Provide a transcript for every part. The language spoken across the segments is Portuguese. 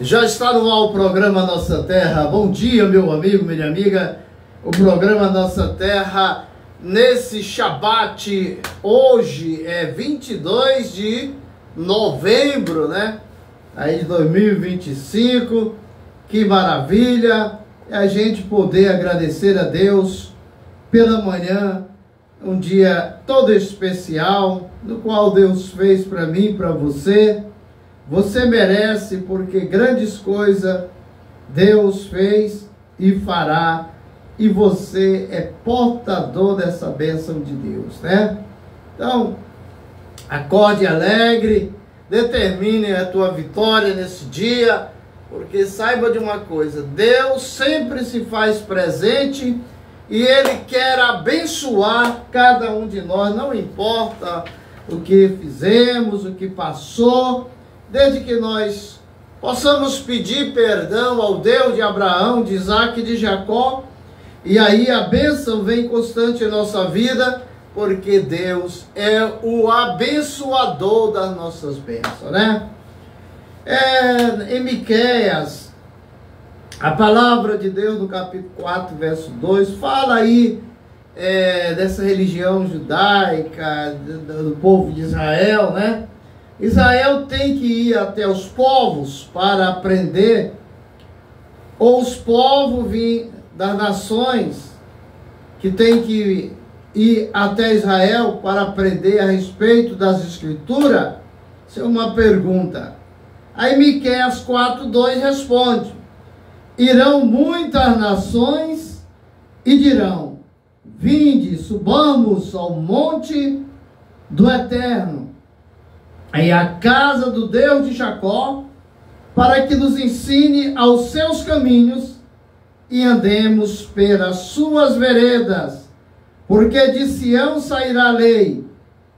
Já está no ar o programa Nossa Terra. Bom dia, meu amigo, minha amiga. O programa Nossa Terra, nesse Shabat, hoje é 22 de novembro, né? Aí de 2025. Que maravilha a gente poder agradecer a Deus pela manhã, um dia todo especial, no qual Deus fez para mim e para você. Você merece, porque grandes coisas Deus fez e fará, e você é portador dessa bênção de Deus, né? Então, acorde alegre, determine a tua vitória nesse dia, porque saiba de uma coisa: Deus sempre se faz presente e Ele quer abençoar cada um de nós, não importa o que fizemos, o que passou, desde que nós possamos pedir perdão ao Deus de Abraão, de Isaac e de Jacó, e aí a bênção vem constante em nossa vida, porque Deus é o abençoador das nossas bênçãos, né? Em Miqueias, a palavra de Deus no capítulo 4, verso 2, fala aí dessa religião judaica, do povo de Israel, né? Israel tem que ir até os povos para aprender, ou os povos das nações que tem que ir até Israel para aprender a respeito das Escrituras? Isso é uma pergunta. Aí Miqueias 4:2 responde: irão muitas nações e dirão: vinde, subamos ao monte do Eterno, e à casa do Deus de Jacó, para que nos ensine aos seus caminhos e andemos pelas suas veredas, porque de Sião sairá a lei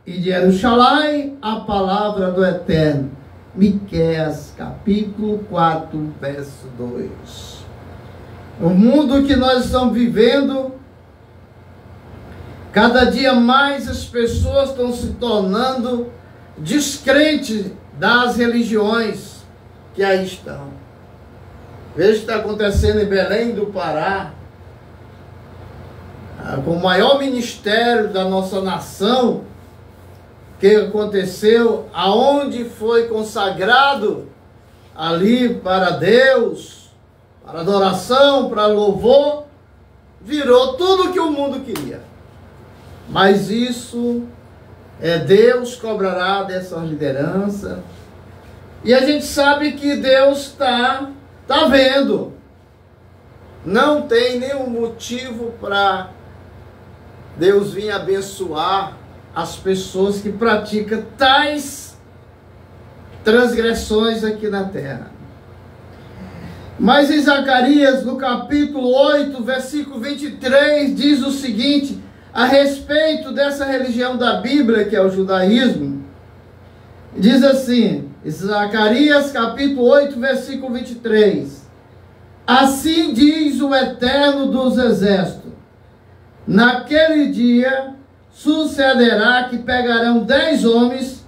e de Jerusalém a palavra do Eterno. Miqueias capítulo 4, verso 2. O mundo que nós estamos vivendo, cada dia mais as pessoas estão se tornando descrentes das religiões que aí estão. Veja o que está acontecendo em Belém do Pará, com o maior ministério da nossa nação, que aconteceu, aonde foi consagrado ali para Deus, para adoração, para louvor, virou tudo que o mundo queria. Mas isso Deus cobrará dessa liderança, e a gente sabe que Deus está vendo. Não tem nenhum motivo para Deus vir abençoar as pessoas que praticam tais transgressões aqui na terra. Mas em Zacarias, no capítulo 8, versículo 23, diz o seguinte, a respeito dessa religião da Bíblia, que é o judaísmo. Diz assim, Zacarias, capítulo 8, versículo 23. Assim diz o Eterno dos Exércitos: naquele dia sucederá que pegarão 10 homens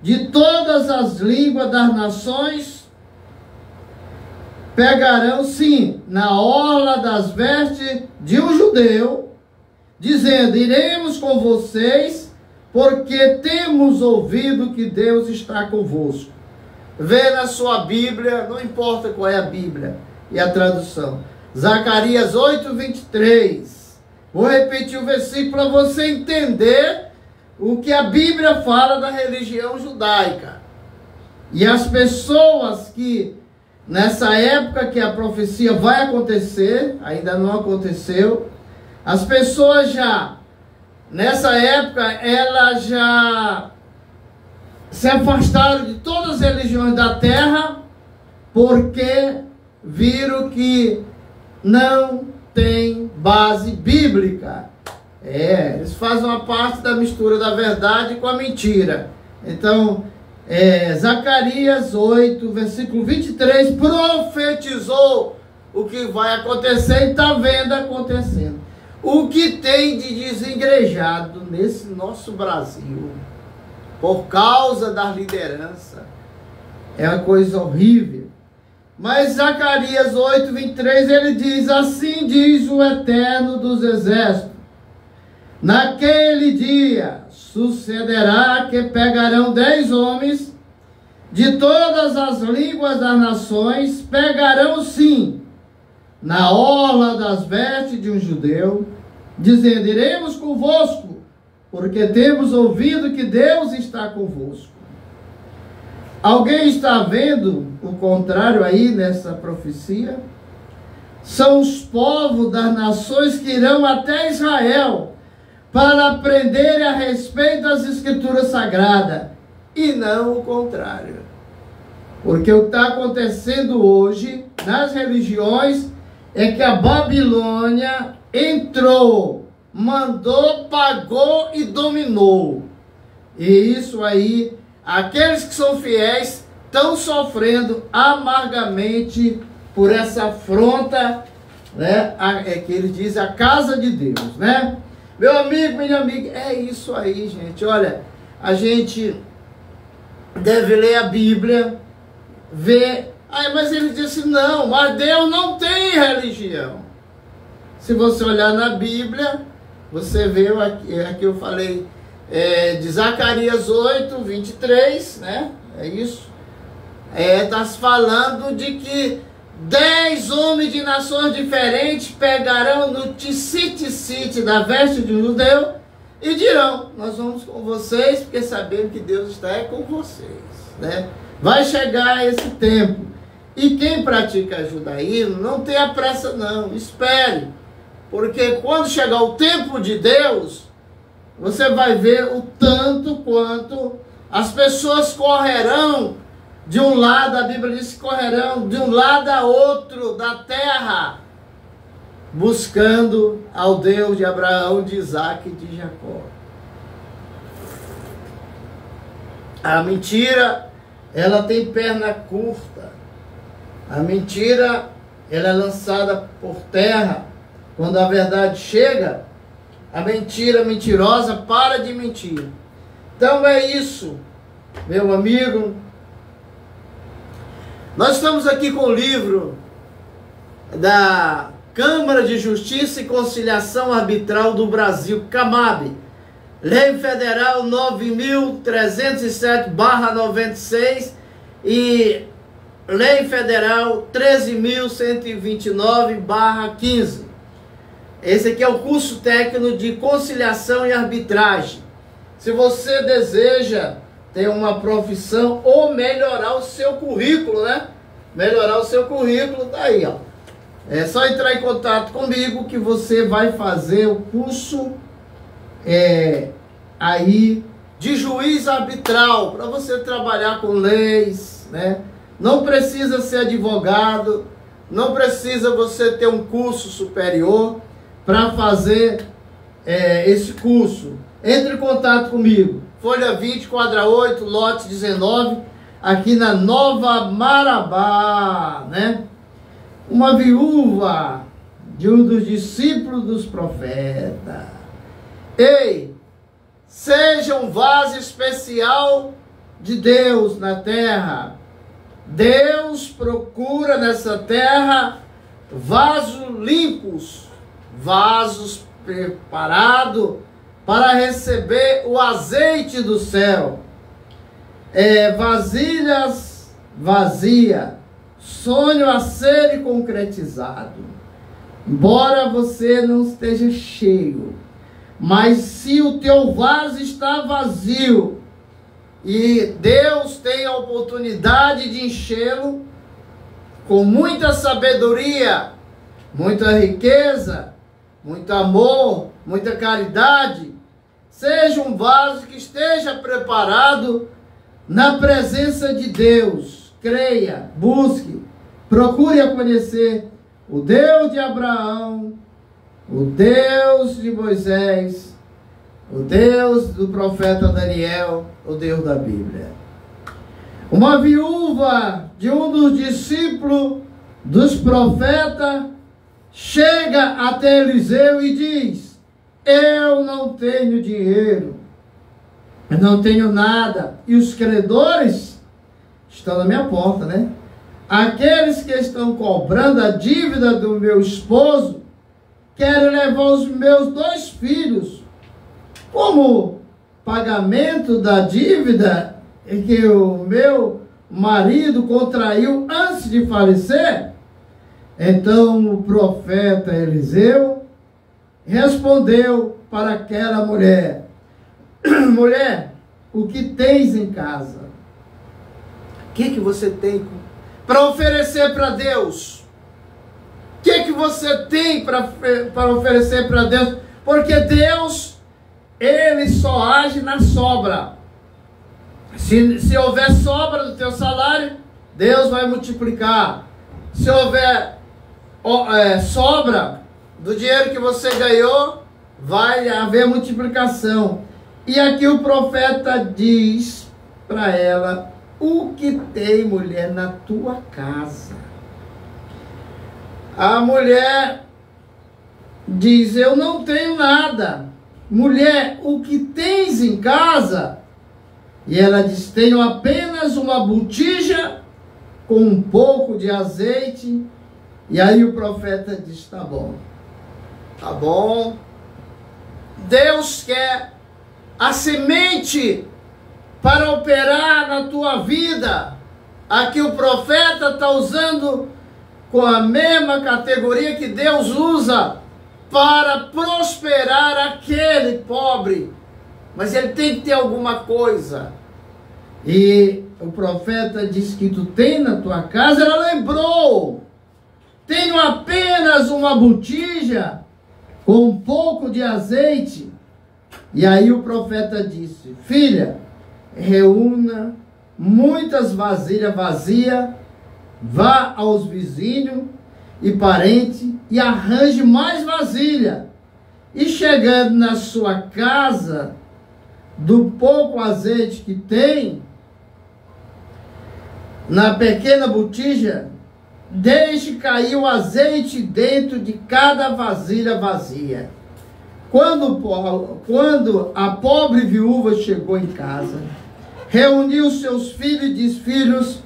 de todas as línguas das nações, pegarão sim na orla das vestes de um judeu, dizendo: iremos com vocês, porque temos ouvido que Deus está convosco. Vê na sua Bíblia, não importa qual é a Bíblia e a tradução, Zacarias 8, 23. Vou repetir o versículo para você entender o que a Bíblia fala da religião judaica. E as pessoas que, nessa época que a profecia vai acontecer, ainda não aconteceu, as pessoas já, nessa época, elas já se afastaram de todas as religiões da terra, porque viram que não tem base bíblica. Eles fazem uma parte da mistura da verdade com a mentira. Então, Zacarias 8, versículo 23, profetizou o que vai acontecer e está vendo acontecendo. O que tem de desengrejado nesse nosso Brasil, por causa da liderança, é uma coisa horrível. Mas Zacarias 8, 23, ele diz: assim diz o Eterno dos Exércitos, naquele dia sucederá que pegarão 10 homens de todas as línguas das nações, pegarão sim na orla das vestes de um judeu, dizendo: iremos convosco, porque temos ouvido que Deus está convosco. Alguém está vendo o contrário aí nessa profecia? São os povos das nações que irão até Israel para aprenderem a respeito das Escrituras Sagradas, e não o contrário. Porque o que está acontecendo hoje nas religiões é que a Babilônia entrou, mandou, pagou e dominou. E isso aí, aqueles que são fiéis estão sofrendo amargamente por essa afronta, né? É que ele diz a casa de Deus, né? Meu amigo, minha amiga, é isso aí, gente. Olha, a gente deve ler a Bíblia, ver. Mas ele disse: não, mas Deus não tem religião. Se você olhar na Bíblia, você vê aqui eu falei de Zacarias 8, 23, né? É isso. Está falando de que 10 homens de nações diferentes pegarão no ticite da veste de um judeu e dirão: nós vamos com vocês, porque sabemos que Deus está com vocês, né? Vai chegar esse tempo. E quem pratica judaísmo não tenha pressa não, espere. Porque quando chegar o tempo de Deus, você vai ver o tanto quanto as pessoas correrão de um lado, a Bíblia diz que correrão de um lado a outro da terra, buscando ao Deus de Abraão, de Isaac e de Jacó. A mentira, ela tem perna curta. A mentira, ela é lançada por terra. Quando a verdade chega, a mentira mentirosa para de mentir. Então é isso, meu amigo. Nós estamos aqui com o livro da Câmara de Justiça e Conciliação Arbitral do Brasil, CAMAB, Lei Federal 9.307/96 e Lei Federal 13.129/15. Esse aqui é o curso técnico de conciliação e arbitragem. Se você deseja ter uma profissão ou melhorar o seu currículo, né? Melhorar o seu currículo, tá aí, ó. É só entrar em contato comigo que você vai fazer o curso aí de juiz arbitral, para você trabalhar com leis, né? Não precisa ser advogado, não precisa você ter um curso superior para fazer esse curso. Entre em contato comigo. Folha 20, quadra 8, lote 19, aqui na Nova Marabá, né? Uma viúva de um dos discípulos dos profetas. Ei, seja um vaso especial de Deus na terra. Deus procura nessa terra vasos limpos, vasos preparados para receber o azeite do céu. Vasilhas vazias, sonho a ser concretizado. Embora você não esteja cheio, mas se o teu vaso está vazio e Deus tem a oportunidade de enchê-lo com muita sabedoria, muita riqueza, muito amor, muita caridade, seja um vaso que esteja preparado na presença de Deus. Creia, busque, procure a conhecer o Deus de Abraão, o Deus de Moisés, o Deus do profeta Daniel, o Deus da Bíblia. Uma viúva de um dos discípulos dos profetas chega até Eliseu e diz: eu não tenho dinheiro, eu não tenho nada, e os credores estão na minha porta, né? aqueles que estão cobrando a dívida do meu esposo querem levar os meus 2 filhos como pagamento da dívida que o meu marido contraiu antes de falecer. Então o profeta Eliseu respondeu para aquela mulher: mulher, o que tens em casa? O que você tem para oferecer para Deus? O que você tem para oferecer para Deus? Porque Deus, Ele só age na sobra. Se houver sobra do teu salário, Deus vai multiplicar. Se houver sobra do dinheiro que você ganhou, vai haver multiplicação. E aqui o profeta diz para ela: o que tem, mulher, na tua casa? A mulher diz: eu não tenho nada. Mulher, o que tens em casa? E ela diz: tenho apenas uma botija com um pouco de azeite. E aí o profeta diz: tá bom, tá bom. Deus quer a semente para operar na tua vida. Aqui o profeta está usando com a mesma categoria que Deus usa para prosperar aquele pobre. Mas ele tem que ter alguma coisa. E o profeta diz que tu tem na tua casa. Ela lembrou: tenho apenas uma botija com um pouco de azeite. E aí o profeta disse: filha, reúna muitas vasilhas vazias, vá aos vizinhos e parentes e arranje mais vasilha. E chegando na sua casa, do pouco azeite que tem na pequena botija, deixe cair o azeite dentro de cada vasilha vazia. Quando a pobre viúva chegou em casa, reuniu seus filhos e disse: filhos,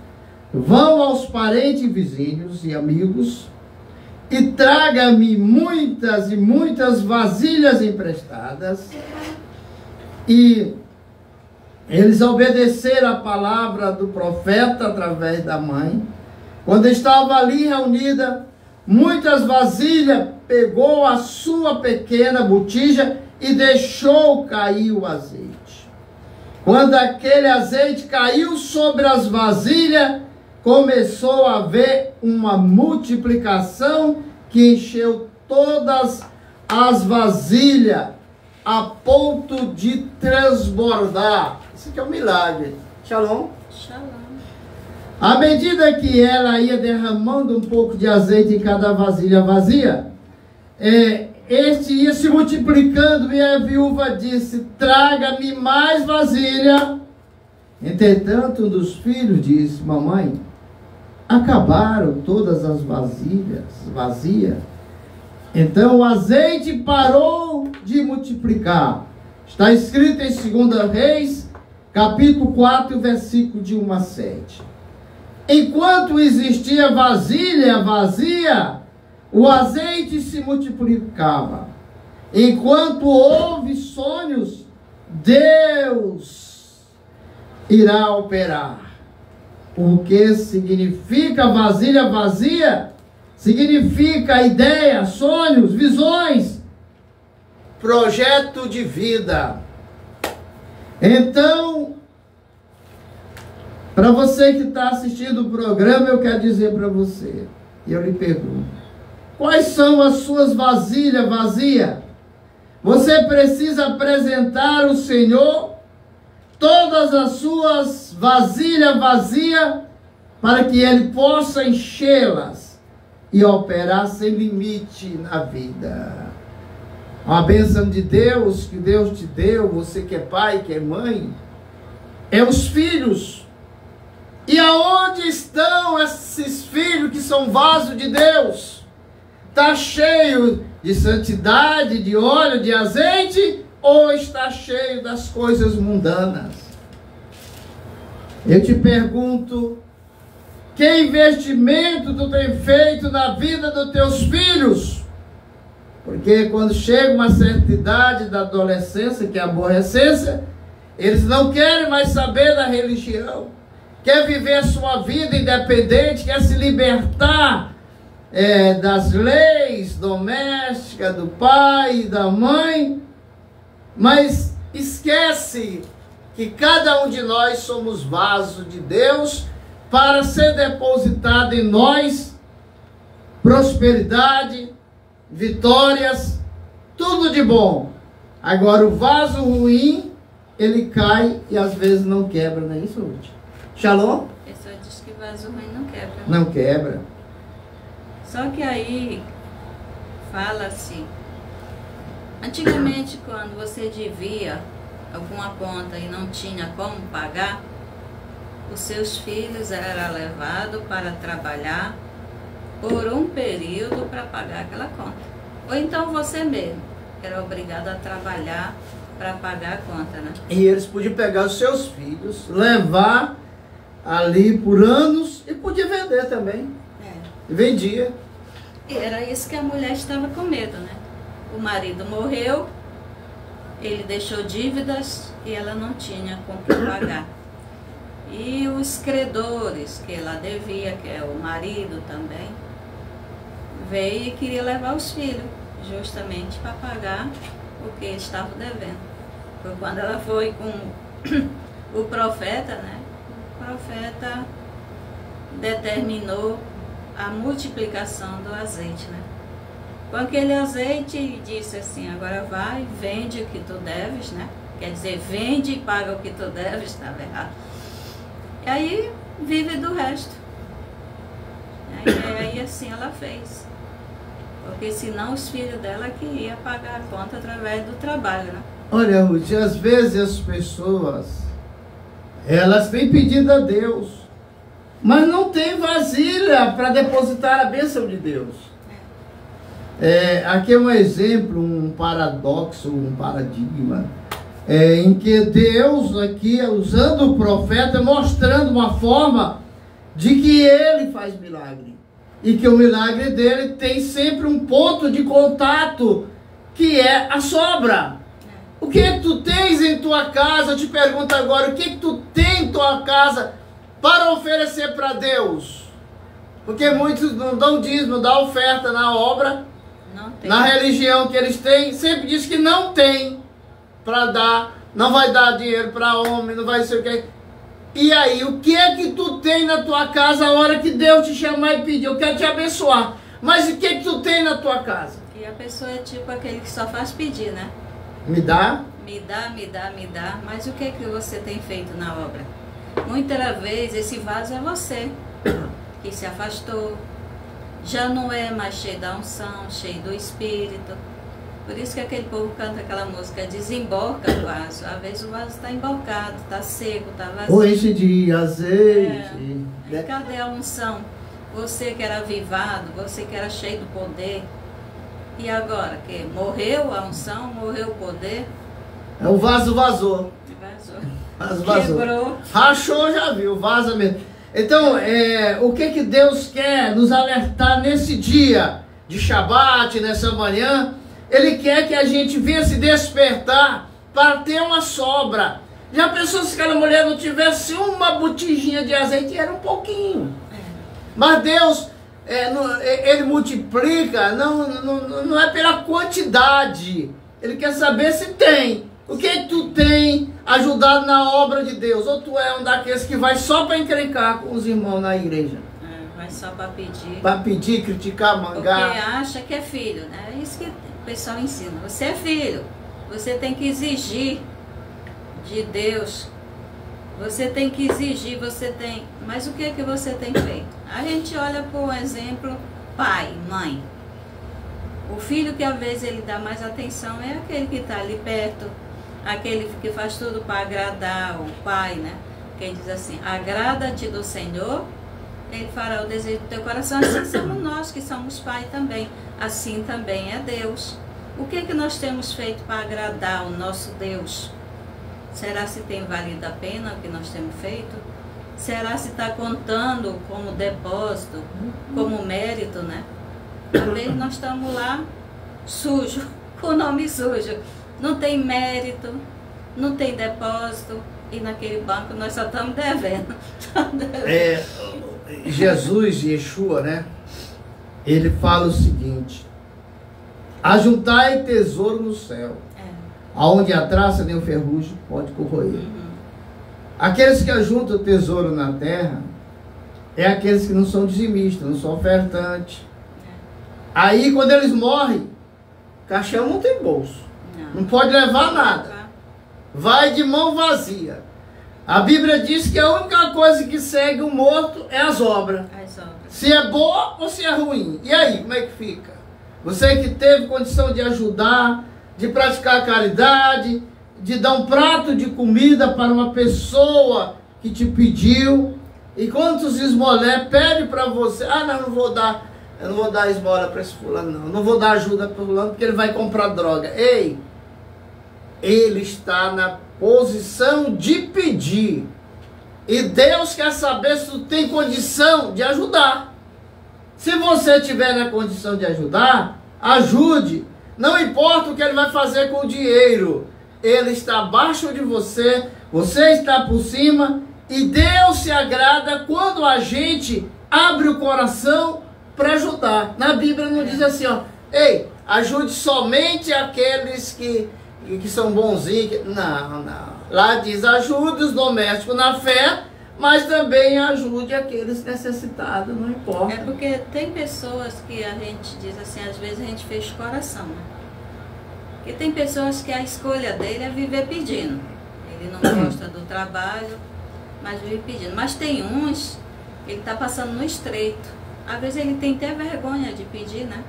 vão aos parentes, vizinhos e amigos e traga-me muitas e muitas vasilhas emprestadas. E eles obedeceram a palavra do profeta através da mãe. Quando estava ali reunida muitas vasilhas, pegou a sua pequena botija e deixou cair o azeite. Quando aquele azeite caiu sobre as vasilhas, começou a haver uma multiplicação que encheu todas as vasilhas a ponto de transbordar. Isso aqui é um milagre. Shalom. Shalom. À medida que ela ia derramando um pouco de azeite em cada vasilha vazia, este ia se multiplicando, e a viúva disse: traga-me mais vasilha. Entretanto, um dos filhos disse: mamãe, acabaram todas as vasilhas vazias. Então o azeite parou de multiplicar. Está escrito em 2 Reis, capítulo 4, versículo de 1 a 7. Enquanto existia vasilha vazia, o azeite se multiplicava. Enquanto houve sonhos, Deus irá operar. O que significa vasilha vazia? Significa ideia, sonhos, visões, projeto de vida. Então, para você que está assistindo o programa, eu quero dizer para você, e eu lhe pergunto: quais são as suas vasilhas vazias? Você precisa apresentar ao Senhor todas as suas vasilhas vazias, para que Ele possa enchê-las e operar sem limite na vida. Uma bênção de Deus que Deus te deu, você que é pai, que é mãe, é os filhos. E aonde estão esses filhos que são vasos de Deus? Está cheio de santidade, de óleo, de azeite, ou está cheio das coisas mundanas? Eu te pergunto: Que investimento tu tem feito na vida dos teus filhos? Porque quando chega uma certa idade da adolescência, que é a aborrecência, eles não querem mais saber da religião, quer viver a sua vida independente, quer se libertar das leis domésticas, do pai e da mãe, mas esquece que cada um de nós somos vaso de Deus para ser depositado em nós prosperidade, vitórias, tudo de bom. Agora o vaso ruim, ele cai e às vezes não quebra, não é isso, Ruth? Shalom? A pessoa diz que vaso ruim não quebra. Não quebra. Só que aí fala-se, antigamente quando você devia alguma conta e não tinha como pagar, os seus filhos eram levados para trabalhar por um período para pagar aquela conta. Ou então você mesmo era obrigado a trabalhar para pagar a conta, né? E eles podiam pegar os seus filhos, levar ali por anos e podia vender também. E vendia. E era isso que a mulher estava com medo, né? O marido morreu, ele deixou dívidas e ela não tinha com que pagar. E os credores que ela devia, que é o marido também, veio e queria levar os filhos, justamente para pagar o que eles estavam devendo. Foi quando ela foi com o profeta, né? O profeta determinou a multiplicação do azeite, né? Com aquele azeite disse assim, agora vai, vende o que tu deves, né? Quer dizer, vende e paga o que tu deves, estava errado. E aí vive do resto. E aí assim ela fez. Porque senão os filhos dela que iam pagar a conta através do trabalho, né? Olha, Ruth, às vezes as pessoas, elas têm pedido a Deus, mas não tem vasilha para depositar a bênção de Deus. Aqui é um exemplo, um paradoxo, um paradigma, em que Deus aqui, usando o profeta, mostrando uma forma de que ele faz milagre. E que o milagre dele tem sempre um ponto de contato, que é a sobra. O que tu tens em tua casa? Eu te pergunto agora, o que tu tem em tua casa para oferecer para Deus? Porque muitos não dão dízimo, dão oferta na obra, na religião que eles têm, sempre diz que não tem para dar, não vai dar dinheiro para homem, não vai ser o que. E aí, o que é que tu tem na tua casa a hora que Deus te chamar e pedir? Eu quero te abençoar. Mas o que é que tu tem na tua casa? E a pessoa é tipo aquele que só faz pedir, né? Me dá? Me dá, me dá, me dá. Mas o que é que você tem feito na obra? Muitas vezes esse vaso é você, que se afastou. Já não é mais cheio da unção, cheio do Espírito. Por isso que aquele povo canta aquela música, desemborca o vaso. Às vezes o vaso está emborcado, está seco, está vazio. Ou enche de azeite. Cadê a unção? Você que era avivado, você que era cheio do poder. E agora, que morreu a unção, morreu o poder? O vaso vazou. Vazou. Quebrou. Rachou, já viu, vaza mesmo. Então, o que Deus quer nos alertar nesse dia de Shabat, nessa manhã? Ele quer que a gente venha se despertar para ter uma sobra. Já pensou se aquela mulher não tivesse uma botijinha de azeite? Era um pouquinho. Mas Deus, Ele multiplica, não é pela quantidade. Ele quer saber se tem. O que tu tem ajudado na obra de Deus? Ou tu é um daqueles que vai só para encrencar com os irmãos na igreja? Vai só para pedir. Para pedir, criticar, mangar. Porque acha que é filho, né? É isso que o pessoal ensina. Você é filho. Você tem que exigir de Deus. Você tem que exigir, você tem... Mas o que é que você tem feito? A gente olha, por exemplo, pai, mãe. O filho que às vezes ele dá mais atenção é aquele que está ali perto, aquele que faz tudo para agradar o pai, né? Quem diz assim, agrada-te do Senhor, ele fará o desejo do teu coração. Assim somos nós que somos pai também. Assim também é Deus. O que é que nós temos feito para agradar o nosso Deus? Será se tem valido a pena o que nós temos feito? será se está contando como depósito, como mérito, né? Às vezes nós estamos lá sujo, com o nome sujo. Não tem mérito, não tem depósito, e naquele banco nós só estamos devendo. Jesus, Yeshua, né? Ele fala o seguinte: ajuntai tesouro no céu, aonde a traça nem o ferrugem pode corroer. Aqueles que ajuntam o tesouro na terra é aqueles que não são dizimistas, não são ofertantes. Aí quando eles morrem, caixão não tem bolso, não pode levar nada, vai de mão vazia. A Bíblia diz que a única coisa que segue o morto é as obras. Se é boa ou se é ruim. E aí, como é que fica? Você que teve condição de ajudar, de praticar a caridade, de dar um prato de comida para uma pessoa que te pediu, e quantos esmolé pede para você: ah, não, eu não vou dar esmola para esse fulano, não vou dar ajuda para o fulano porque ele vai comprar droga. Ei, ele está na posição de pedir, e Deus quer saber se tu tem condição de ajudar. Se você tiver na condição de ajudar, ajude. Não importa o que ele vai fazer com o dinheiro, ele está abaixo de você, você está por cima, e Deus se agrada quando a gente abre o coração para ajudar. Na Bíblia não diz assim, ó, ei, ajude somente aqueles que são bonzinhos. Não. Lá diz: ajude os domésticos na fé, mas também ajude aqueles necessitados, não importa. É porque tem pessoas que a gente diz assim, às vezes a gente fecha o coração, né? Porque tem pessoas que a escolha dele é viver pedindo. Ele não gosta do trabalho, mas vive pedindo. Mas tem uns que ele está passando no estreito. Às vezes ele tem até vergonha de pedir, né?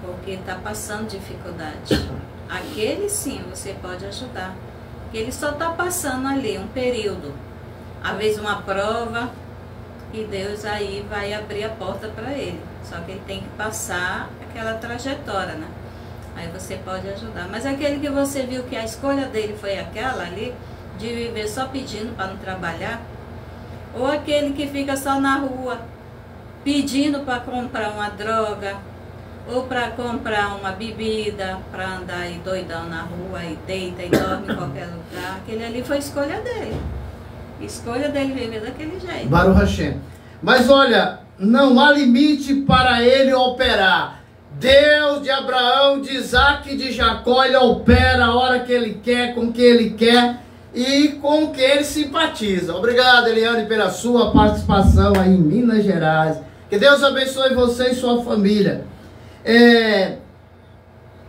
Porque está passando dificuldade. Aquele sim, você pode ajudar. Porque ele só está passando ali um período. Às vezes uma prova, e Deus aí vai abrir a porta para ele. Só que ele tem que passar aquela trajetória, né? Aí você pode ajudar. Mas aquele que você viu que a escolha dele foi aquela ali, de viver só pedindo para não trabalhar, ou aquele que fica só na rua, pedindo para comprar uma droga, ou para comprar uma bebida, para andar aí doidão na rua, e deita e dorme em qualquer lugar, aquele ali foi escolha dele. Escolha dele viver daquele jeito. Baruch Hashem. Mas olha, não há limite para ele operar. Deus de Abraão, de Isaac e de Jacó, ele opera a hora que ele quer, com quem ele quer e com quem ele simpatiza. Obrigado, Eliane, pela sua participação aí em Minas Gerais. Que Deus abençoe você e sua família.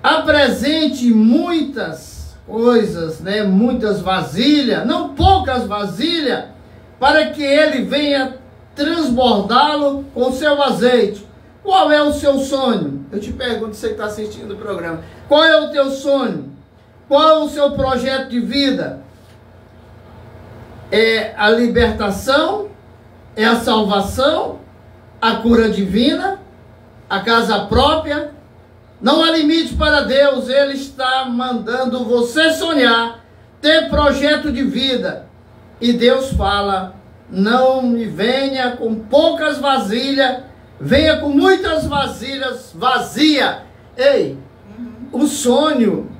Apresente muitas coisas, né? Muitas vasilhas, não poucas vasilhas, para que ele venha transbordá-lo com seu azeite. Qual é o seu sonho? Eu te pergunto, você que está assistindo o programa. Qual é o teu sonho? Qual é o seu projeto de vida? É a libertação? É a salvação? A cura divina? A casa própria? Não há limite para Deus. Ele está mandando você sonhar, ter projeto de vida. E Deus fala: não me venha com poucas vasilhas, venha com muitas vasilhas vazias. Ei, o sonho,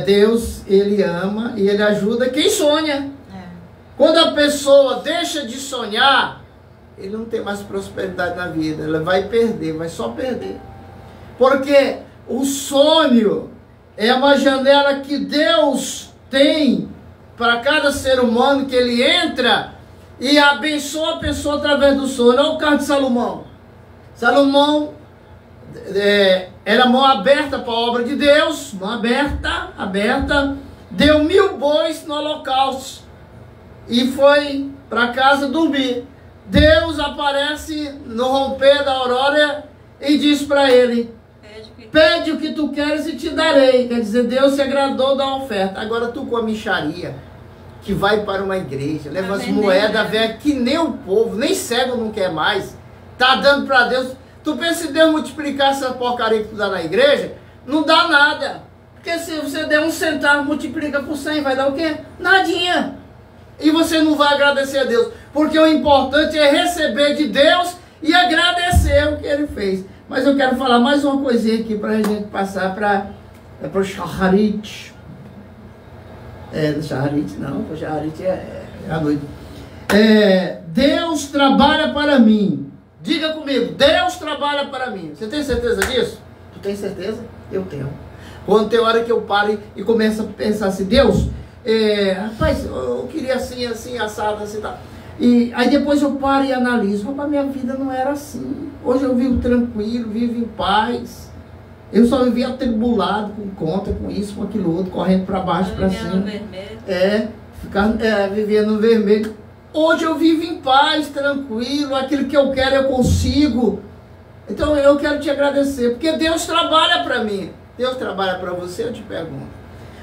Deus, ele ama e ele ajuda quem sonha. Quando a pessoa deixa de sonhar, ele não tem mais prosperidade na vida, ela vai perder, vai só perder. Porque o sonho é uma janela que Deus tem para cada ser humano, que ele entra e abençoa a pessoa através do sonho. Olha o caso de Salomão. Salomão era mão aberta para a obra de Deus, mão aberta, deu 1000 bois no holocausto e foi para casa dormir. Deus aparece no romper da aurora e diz para ele: pede o que tu queres e te darei. Quer dizer, Deus se agradou da oferta. Agora tu com a micharia, que vai para uma igreja, leva as moedas velhas que nem o povo, nem cego não quer mais, tá dando para Deus. Tu pensa em Deus multiplicar essa porcaria que tu dá na igreja? Não dá nada. Porque se você der 1 centavo, multiplica por 100, vai dar o quê? Nadinha. e você não vai agradecer a Deus, porque o importante é receber de Deus e agradecer o que Ele fez. Mas eu quero falar mais uma coisinha aqui para a gente passar para o Shacharit. Shacharit não, o Shacharit é à noite. Deus trabalha para mim. Diga comigo, Deus trabalha para mim. Você tem certeza disso? Tu tem certeza? Eu tenho. Quando tem hora que eu paro e começo a pensar assim, Deus, rapaz, eu queria assim, assim, assado, assim, tal. E aí depois eu paro e analiso, rapaz, minha vida não era assim. Hoje eu vivo tranquilo, vivo em paz. Eu só vivia atribulado com conta, com isso, com aquilo outro, correndo para baixo, para cima. Vivia no vermelho. Hoje eu vivo em paz, tranquilo, aquilo que eu quero eu consigo. Então eu quero te agradecer, porque Deus trabalha para mim. Deus trabalha para você, eu te pergunto.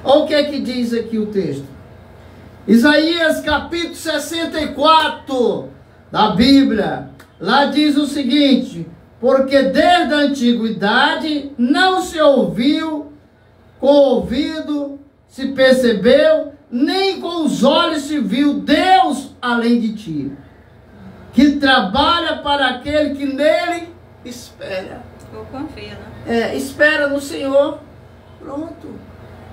Olha o que é que diz aqui o texto. Isaías capítulo 64 da Bíblia. Lá diz o seguinte: porque desde a antiguidade não se ouviu, com o ouvido se percebeu, nem com os olhos se viu Deus além de ti, que trabalha para aquele que nele espera. Ou confia, né? Espera no Senhor. Pronto.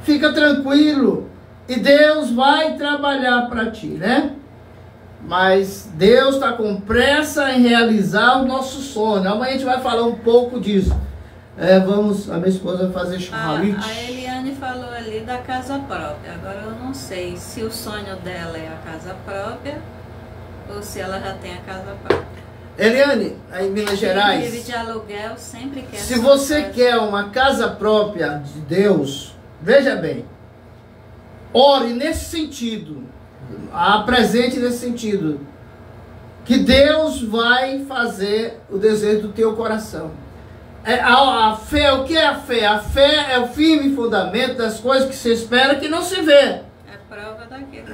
Fica tranquilo. E Deus vai trabalhar para ti, né? Mas Deus está com pressa em realizar o nosso sonho. Amanhã a gente vai falar um pouco disso. A minha esposa vai fazer chalit. A Eliane falou ali da casa própria. Agora eu não sei se o sonho dela é a casa própria ou se ela já tem a casa própria. Eliane, aí em Minas Gerais, vive de aluguel, sempre quer. Se você quer uma casa própria de Deus, veja bem, ore nesse sentido, apresente nesse sentido, que Deus vai fazer o desejo do teu coração. A fé, o que é a fé? A fé é o firme fundamento das coisas que se espera que não se vê. É prova daquilo.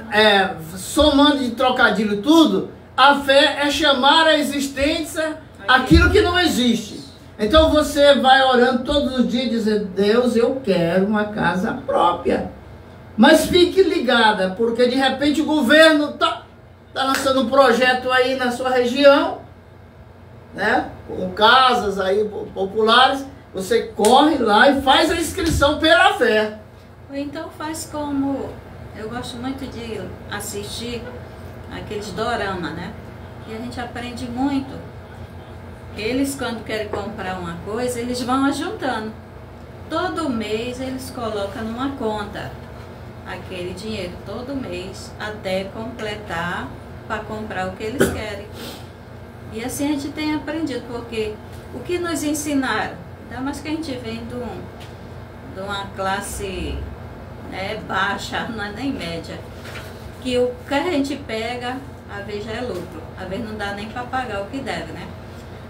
Somando de trocadilho tudo, a fé é chamar à existência aquilo que não existe. Então você vai orando todos os dias dizendo, Deus, eu quero uma casa própria. Mas fique ligada, porque de repente o governo tá lançando um projeto aí na sua região, né? Com casas aí populares, você corre lá e faz a inscrição pela fé. Ou então faz como, eu gosto muito de assistir aqueles dorama, né? E a gente aprende muito. Eles, quando querem comprar uma coisa, eles vão ajuntando. Todo mês eles colocam numa conta aquele dinheiro, todo mês, até completar para comprar o que eles querem. E assim a gente tem aprendido, porque o que nos ensinaram, ainda mais que a gente vem de uma classe baixa, não é nem média, que o que a gente pega, às vezes já é lucro, às vezes não dá nem para pagar o que deve, né?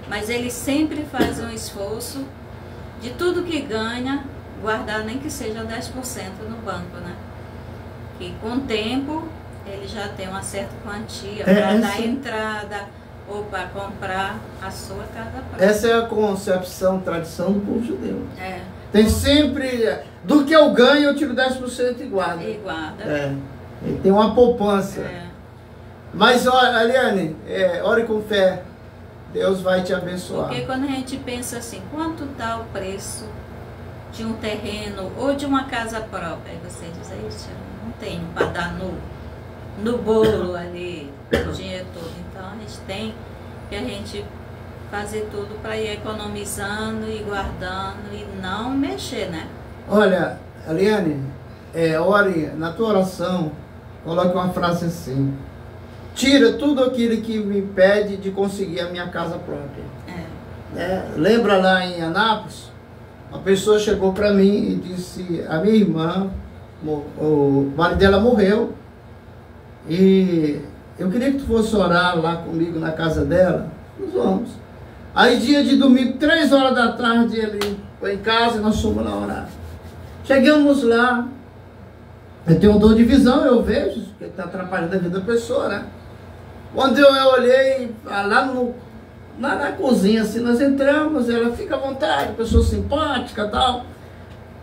Mas eles sempre fazem um esforço de tudo que ganha, guardar nem que seja 10% no banco, né? E com o tempo, ele já tem uma certa quantia para dar entrada ou para comprar a sua casa própria. Essa é a concepção, tradição do povo judeu. Tem sempre, do que eu ganho, eu tiro 10% e guardo. E guarda. Ele tem uma poupança. Mas, olha, Eliane, ore com fé. Deus vai te abençoar. Porque quando a gente pensa assim, quanto está o preço de um terreno ou de uma casa própria? Aí você diz, eu não tenho para dar no bolo ali o dinheiro todo. Então a gente tem que fazer tudo para ir economizando e guardando e não mexer, né? Olha, Eliane, ore na tua oração, coloque uma frase assim: tira tudo aquilo que me impede de conseguir a minha casa própria. Lembra lá em Anápolis? Uma pessoa chegou para mim e disse, a minha irmã, o marido dela morreu, e eu queria que tu fosse orar lá comigo na casa dela. Nós vamos. Aí dia de domingo, 3 horas da tarde, ele foi em casa e nós fomos lá orar. Chegamos lá, eu tenho um dor de visão, eu vejo, que está atrapalhando a vida da pessoa, né? Quando eu olhei lá na cozinha, assim, nós entramos, ela fica à vontade, pessoa simpática e tal.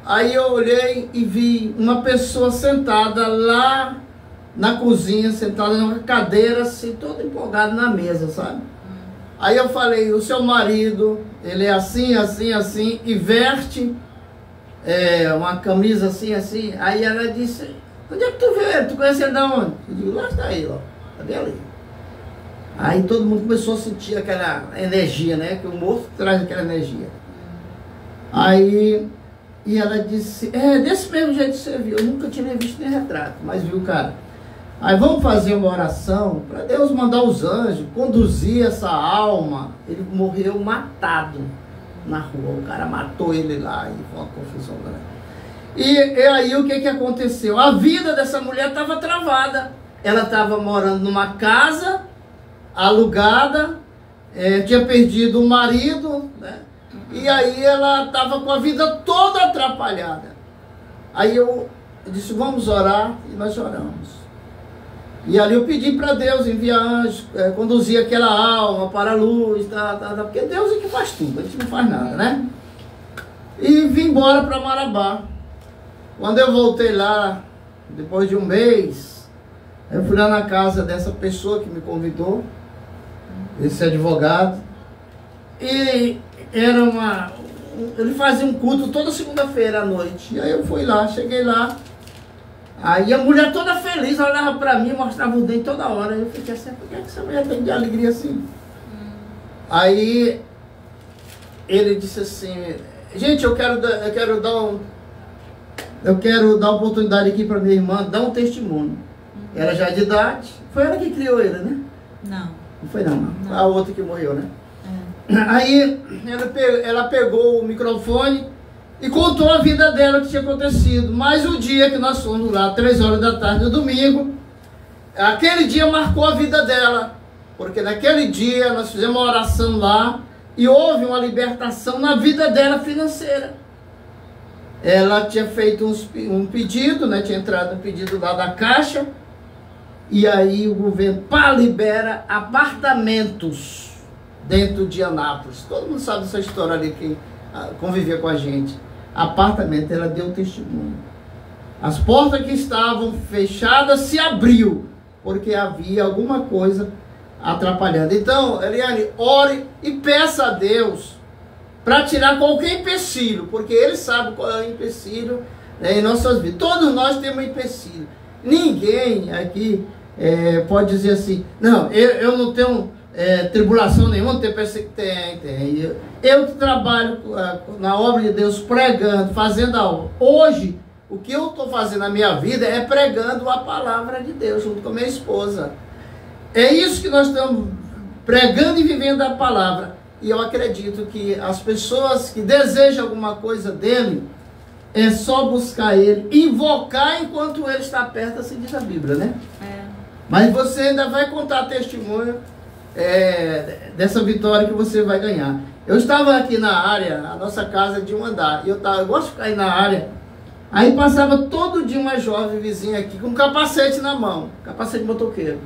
Aí eu olhei e vi uma pessoa sentada lá na cozinha, sentada numa cadeira, assim, todo empolgado na mesa, sabe? Aí eu falei, o seu marido, ele é assim, assim, assim, e veste uma camisa assim, assim. Aí ela disse, onde é que tu viu ele? Tu conhece ele de onde? Eu digo, lá está ele, ó, cadê ali? Aí todo mundo começou a sentir aquela energia, né? Que o morto traz aquela energia. Aí, e ela disse, desse mesmo jeito que você viu, eu nunca tinha nem visto nem retrato, mas viu, cara. Aí vamos fazer uma oração para Deus mandar os anjos, conduzir essa alma. Ele morreu matado na rua, o cara matou ele lá, e foi uma confusão, né? E aí o que aconteceu? A vida dessa mulher estava travada. Ela estava morando numa casa alugada, tinha perdido o marido, né? E aí ela estava com a vida toda atrapalhada. Aí eu disse, vamos orar, e nós oramos. E ali eu pedi para Deus enviar anjos, conduzir aquela alma para a luz, porque Deus é que faz tudo, a gente não faz nada, né? E vim embora para Marabá. Quando eu voltei lá, depois de um mês, eu fui lá na casa dessa pessoa que me convidou, esse advogado, e era ele fazia um culto toda segunda-feira à noite. E aí eu fui lá, cheguei lá, aí a mulher toda feliz, olhava pra mim, mostrava o dente toda hora. Eu fiquei assim, por que essa mulher tem de alegria assim? Aí ele disse assim, gente, eu quero dar oportunidade aqui pra minha irmã, dar um testemunho. Ela já é de idade, foi ela que criou ele, né? Não. Não foi não. A outra que morreu, né? Aí ela pegou o microfone e contou a vida dela, o que tinha acontecido. Mas o dia que nós fomos lá, 3 horas da tarde do domingo, aquele dia marcou a vida dela. Porque naquele dia nós fizemos uma oração lá e houve uma libertação na vida dela financeira. Ela tinha feito um pedido, né? Tinha entrado um pedido lá da Caixa. E aí o governo libera apartamentos dentro de Anápolis. Todo mundo sabe dessa história ali, que convivia com a gente. Apartamento, ela deu testemunho. As portas que estavam fechadas se abriu, porque havia alguma coisa atrapalhando. Então, Eliane, ore e peça a Deus para tirar qualquer empecilho, porque Ele sabe qual é o empecilho, né, em nossas vidas. Todos nós temos empecilho. Ninguém aqui pode dizer assim, não, eu não tenho tribulação nenhuma, tem. Eu que trabalho na obra de Deus, pregando, fazendo a obra. Hoje, o que eu estou fazendo na minha vida é pregando a palavra de Deus, junto com a minha esposa. É isso que nós estamos pregando e vivendo a palavra. E eu acredito que as pessoas que desejam alguma coisa dele, é só buscar ele, invocar enquanto ele está perto, assim diz a Bíblia, né? Mas você ainda vai contar testemunho dessa vitória que você vai ganhar. Eu estava aqui na área, a nossa casa é de um andar, e eu gosto de ficar aí na área. Aí passava todo dia uma jovem vizinha aqui com um capacete na mão, capacete de motoqueiro.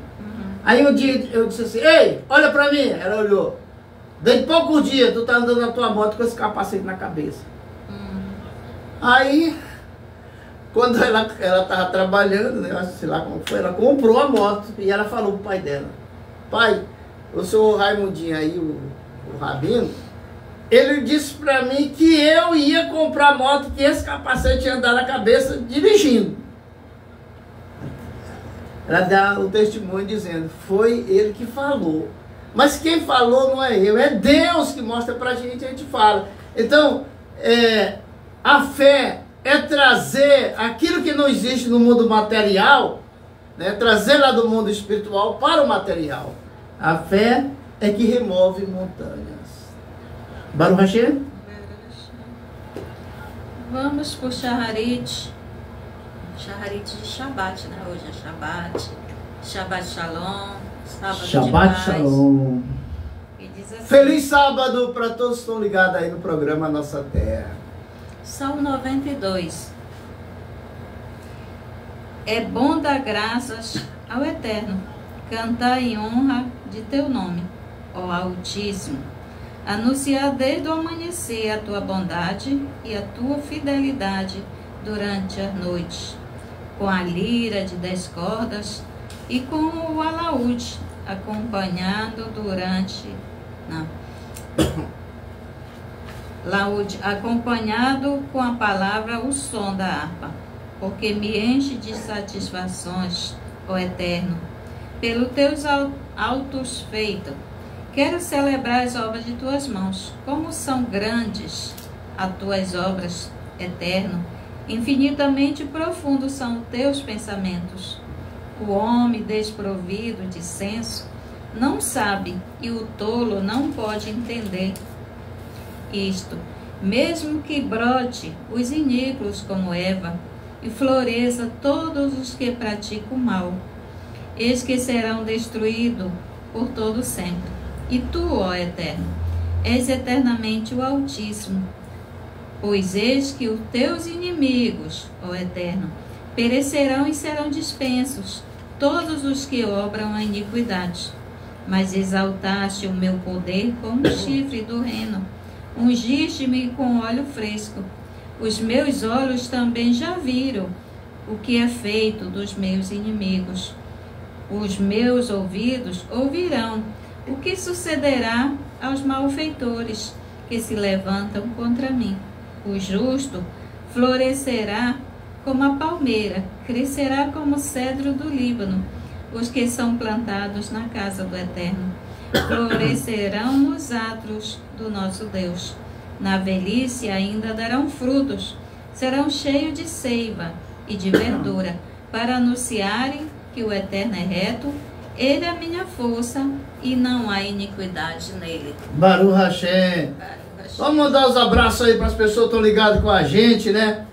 Aí um dia eu disse assim, ei, olha pra mim. Ela olhou, dentro de poucos dias tu tá andando na tua moto com esse capacete na cabeça. Aí, quando ela estava trabalhando, né, sei lá como foi, ela comprou a moto e ela falou pro pai dela, pai, o senhor Raimundinho aí, o Rabino, ele disse pra mim que eu ia comprar a moto, que esse capacete ia andar na cabeça dirigindo. Ela dá o testemunho dizendo, foi ele que falou. Mas quem falou não é eu, é Deus que mostra pra gente, a gente fala. Então, a fé é trazer aquilo que não existe no mundo material, né, trazer lá do mundo espiritual para o material. A fé é que remove montanhas. Baruch Hashem? Vamos para o Shaharit. Shaharit de Shabbat, né? Hoje é Shabbat. Shabbat Shalom. Sábado Shabbat de paz. Shalom. E diz assim, Feliz sábado para todos que estão ligados aí no programa Nossa Terra. Salmo 92. É bom dar graças ao Eterno, cantar em honra de teu nome, ó Altíssimo. Anunciar desde o amanhecer a tua bondade e a tua fidelidade durante a noite. com a lira de 10 cordas e com o alaúde, acompanhado com a palavra, o som da harpa, porque me enche de satisfações, ó Eterno, pelos teus autos feitos. Quero celebrar as obras de tuas mãos, como são grandes as tuas obras, Eterno. Infinitamente profundos são teus pensamentos. O homem desprovido de senso não sabe, e o tolo não pode entender isto. Mesmo que brote os iníquos como Eva, e floresça todos os que praticam o mal, eis que serão destruídos por todo sempre. E tu, ó Eterno, és eternamente o Altíssimo, pois eis que os teus inimigos, ó Eterno, perecerão e serão dispensos, todos os que obram a iniquidade. Mas exaltaste o meu poder como o chifre do reno, ungiste-me com óleo fresco. Os meus olhos também já viram o que é feito dos meus inimigos. Os meus ouvidos ouvirão o que sucederá aos malfeitores que se levantam contra mim. O justo florescerá como a palmeira, crescerá como o cedro do Líbano. Os que são plantados na casa do Eterno florescerão nos atos do nosso Deus. Na velhice ainda darão frutos, serão cheios de seiva e de verdura, para anunciarem que o Eterno é reto, ele é a minha força e não há iniquidade nele. Baruch Hashem. Vamos mandar os abraços aí para as pessoas que estão ligadas com a gente, né?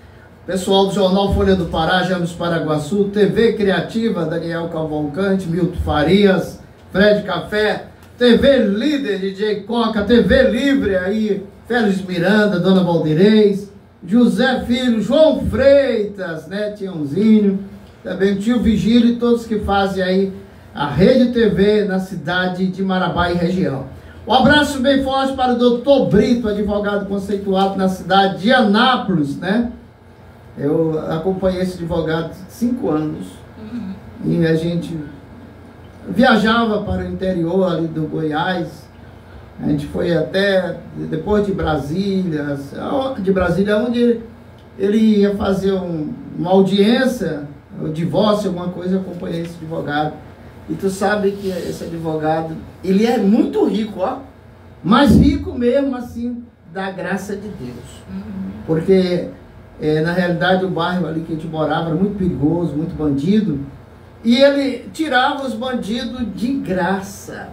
Pessoal do Jornal Folha do Pará, James Paraguaçu, TV Criativa, Daniel Cavalcante, Milton Farias, Fred Café, TV Líder, DJ Coca, TV Livre aí, Félix Miranda, Dona Valdirez, José Filho, João Freitas, né, Tiãozinho, também o Tio Vigílio e todos que fazem aí a Rede TV na cidade de Marabá e região. Um abraço bem forte para o Dr. Brito, advogado conceituado na cidade de Anápolis, né? Eu acompanhei esse advogado 5 anos. E a gente viajava para o interior ali do Goiás. A gente foi até depois de Brasília, onde ele ia fazer uma audiência, o divórcio, alguma coisa. Eu acompanhei esse advogado. E tu sabe que esse advogado, ele é muito rico, ó. Mas rico mesmo assim, da graça de Deus. Porque na realidade o bairro ali que a gente morava era muito perigoso, muito bandido. E ele tirava os bandidos de graça.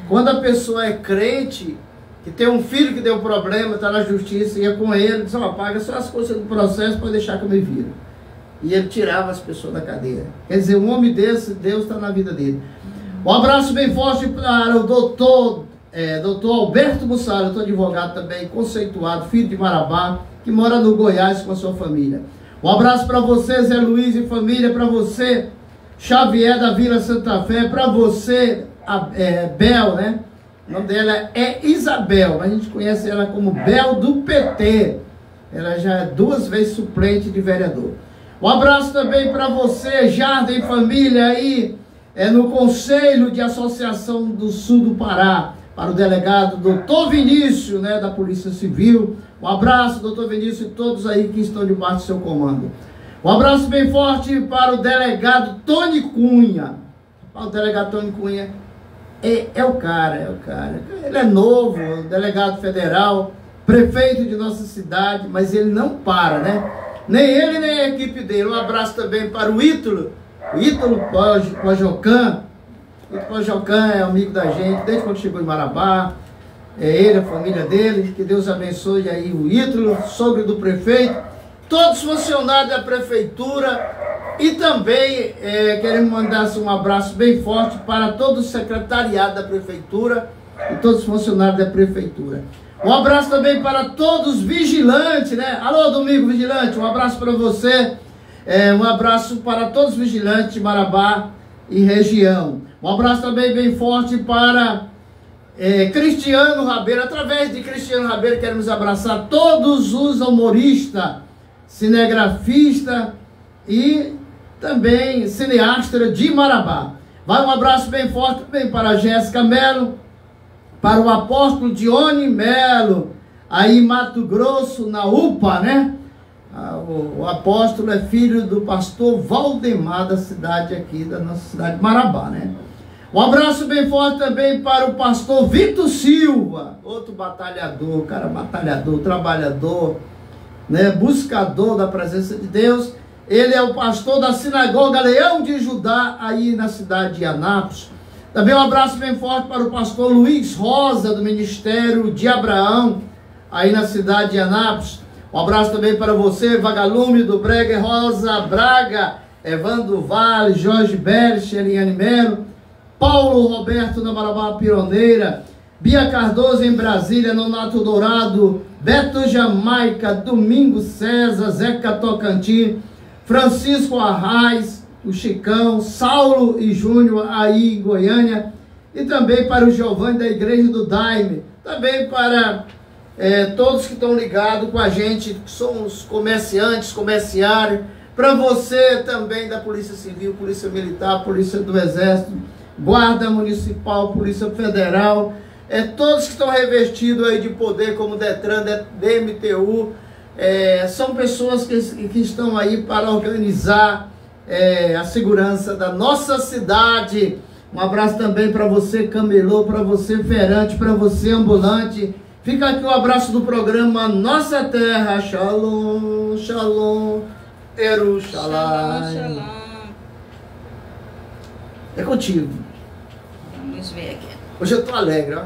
Quando a pessoa é crente, que tem um filho que deu problema, está na justiça, ia com ele, diz, ó, paga só as coisas do processo para deixar que eu me vire. E ele tirava as pessoas da cadeia. Quer dizer, um homem desse, Deus está na vida dele. Um abraço bem forte para o doutor Alberto Mussara, doutor advogado também, conceituado, filho de Marabá, que mora no Goiás com a sua família. Um abraço para você, Zé Luiz e família, para você, Xavier da Vila Santa Fé, para você, Bel, né? O nome dela é Isabel, mas a gente conhece ela como Bel do PT. Ela já é 2 vezes suplente de vereador. Um abraço também para você, Jardim Família, aí no Conselho de Associação do Sul do Pará, para o delegado Dr. Vinícius, né, da Polícia Civil. Um abraço, Dr. Vinícius, e todos aí que estão debaixo do seu comando. Um abraço bem forte para o delegado Tony Cunha. O delegado Tony Cunha é o cara. Ele é novo, delegado federal, prefeito de nossa cidade, mas ele não para, né? Nem ele, nem a equipe dele. Um abraço também para o Ítalo Pojocan. O Pojocan é amigo da gente desde quando chegou em Marabá. É ele, a família dele. Que Deus abençoe aí o Ítalo, sogro do prefeito, todos os funcionários da prefeitura. E também queremos mandar um abraço bem forte para todo o secretariado da prefeitura e todos os funcionários da prefeitura. Um abraço também para todos os vigilantes, né? Alô, Domingo Vigilante, um abraço para você. Um abraço para todos os vigilantes de Marabá e região. Um abraço também bem forte para Cristiano Rabeiro. Através de Cristiano Rabeiro, queremos abraçar todos os humoristas, cinegrafistas e também cineasta de Marabá. Vai um abraço bem forte também para a Jéssica Melo, para o apóstolo Dione Melo, aí em Mato Grosso, na UPA, né? O apóstolo é filho do pastor Valdemar, da cidade aqui, da nossa cidade de Marabá, né? Um abraço bem forte também para o pastor Vitor Silva, outro batalhador, cara batalhador, trabalhador, né? Buscador da presença de Deus. Ele é o pastor da sinagoga Leão de Judá, aí na cidade de Anápolis. Também um abraço bem forte para o pastor Luiz Rosa, do Ministério de Abraão, aí na cidade de Anápolis. Um abraço também para você, Vagalume do Brega, Rosa Braga, Evandro Vale, Jorge Berch, Eliane Melo, Paulo Roberto na Marabá Pironeira, Bia Cardoso em Brasília, Nonato Dourado, Beto Jamaica, Domingo César, Zeca Tocantins, Francisco Arraes, o Chicão, Saulo e Júnior aí em Goiânia, e também para o Giovanni da Igreja do Daime, também para todos que estão ligados com a gente, que são os comerciantes, comerciários, para você também da Polícia Civil, Polícia Militar, Polícia do Exército, Guarda Municipal, Polícia Federal, todos que estão revestidos aí de poder, como Detran, DMTU, são pessoas que estão aí para organizar a segurança da nossa cidade. Um abraço também para você, camelô, para você, feirante, para você, ambulante. Fica aqui o abraço do programa Nossa Terra. Shalom, shalom, Yerushalayim. Shalom, shalom. É contigo. Vamos ver aqui. Hoje eu tô alegre, ó.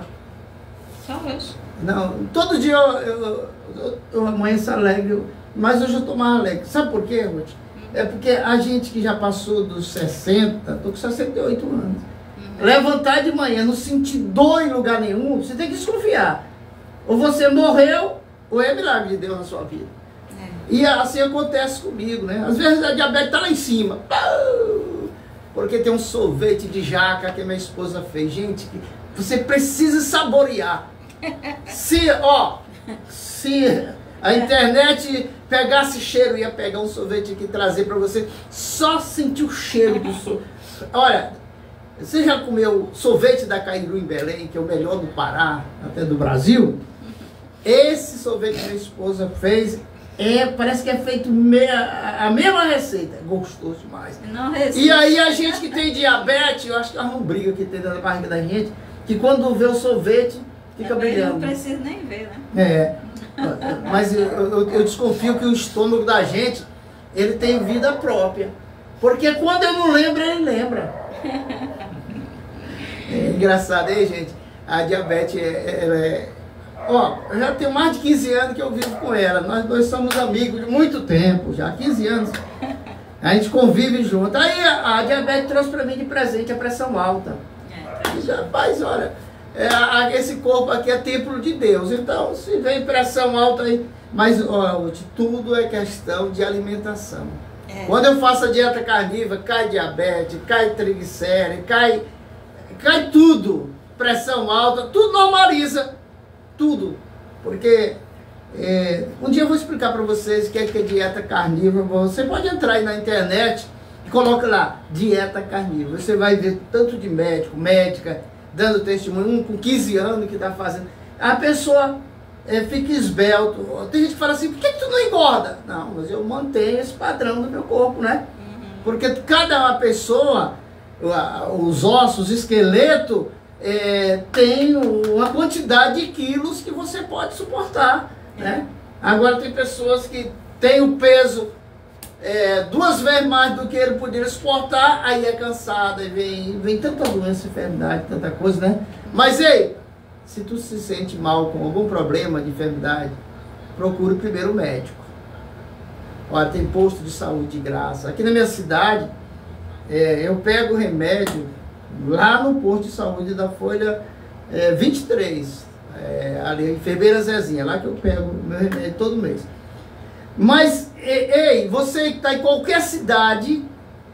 Só hoje. Não, todo dia eu amanheço alegre, mas hoje eu tô mais alegre. Sabe por quê, Ruth? É porque a gente que já passou dos 60, tô com 68 anos, levantar de manhã, não sentir dor em lugar nenhum, você tem que desconfiar. Ou você morreu, ou é milagre de Deus na sua vida. E assim acontece comigo, né? Às vezes a diabetes tá lá em cima. Porque tem um sorvete de jaca que a minha esposa fez. Gente, você precisa saborear. Se a internet pegasse cheiro, ia pegar um sorvete aqui e trazer para você, só sentir o cheiro do sorvete. Olha, você já comeu sorvete da Cairu em Belém, que é o melhor do Pará, até do Brasil? Esse sorvete que minha esposa fez, parece que é feito a mesma receita. É gostoso demais. Não resiste. E aí a gente que tem diabetes, eu acho que é uma briga que tem dentro da barriga da gente, que quando vê o sorvete, fica brilhando. Não precisa nem ver, né? Mas eu desconfio que o estômago da gente, ele tem vida própria. Porque quando eu não lembro, ele lembra. É engraçado, hein, gente? A diabetes, eu já tenho mais de 15 anos que eu vivo com ela. Nós dois somos amigos de muito tempo, já 15 anos. A gente convive junto. Aí a diabetes trouxe para mim de presente a pressão alta. E, rapaz, olha, esse corpo aqui é templo de Deus. Então, se vem pressão alta aí... Mas, tudo é questão de alimentação. Quando eu faço a dieta carnívora, cai diabetes, cai triglicérides, cai tudo. Pressão alta, tudo normaliza. Tudo. Porque um dia eu vou explicar para vocês o que é dieta carnívora. Você pode entrar aí na internet e coloca lá, dieta carnívora. Você vai ver tanto de médico, médica, dando testemunho, um com 15 anos que está fazendo. A pessoa fica esbelto. Tem gente que fala assim, por que tu não engorda? Não, mas eu mantenho esse padrão do meu corpo, né? Porque cada pessoa, os ossos, o esqueleto, tem uma quantidade de quilos que você pode suportar, né? Agora tem pessoas que têm o peso 2 vezes mais do que ele poderia suportar, aí é cansado, aí vem tanta doença, enfermidade, tanta coisa, né? Mas ei, se tu se sente mal com algum problema de enfermidade, procure primeiro o médico. Olha, tem posto de saúde de graça. Aqui na minha cidade, eu pego remédio lá no posto de saúde da Folha 23, ali, enfermeira Zezinha, lá que eu pego meu remédio todo mês. Mas, ei, você que está em qualquer cidade,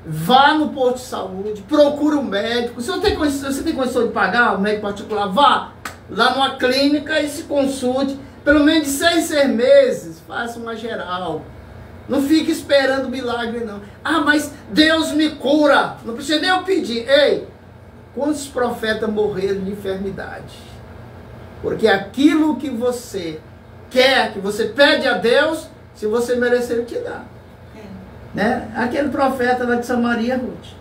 vá no posto de saúde, procure um médico. Se você tem condição de pagar um médico particular, vá lá numa clínica e se consulte. Pelo menos de 6 meses, faça uma geral. Não fique esperando milagre, não. Ah, mas Deus me cura. Não precisa nem eu pedir. Ei, quantos profetas morreram de enfermidade? Porque aquilo que você quer, que você pede a Deus, se você merecer, Ele te dá. Né? Aquele profeta lá de Samaria, Ruth.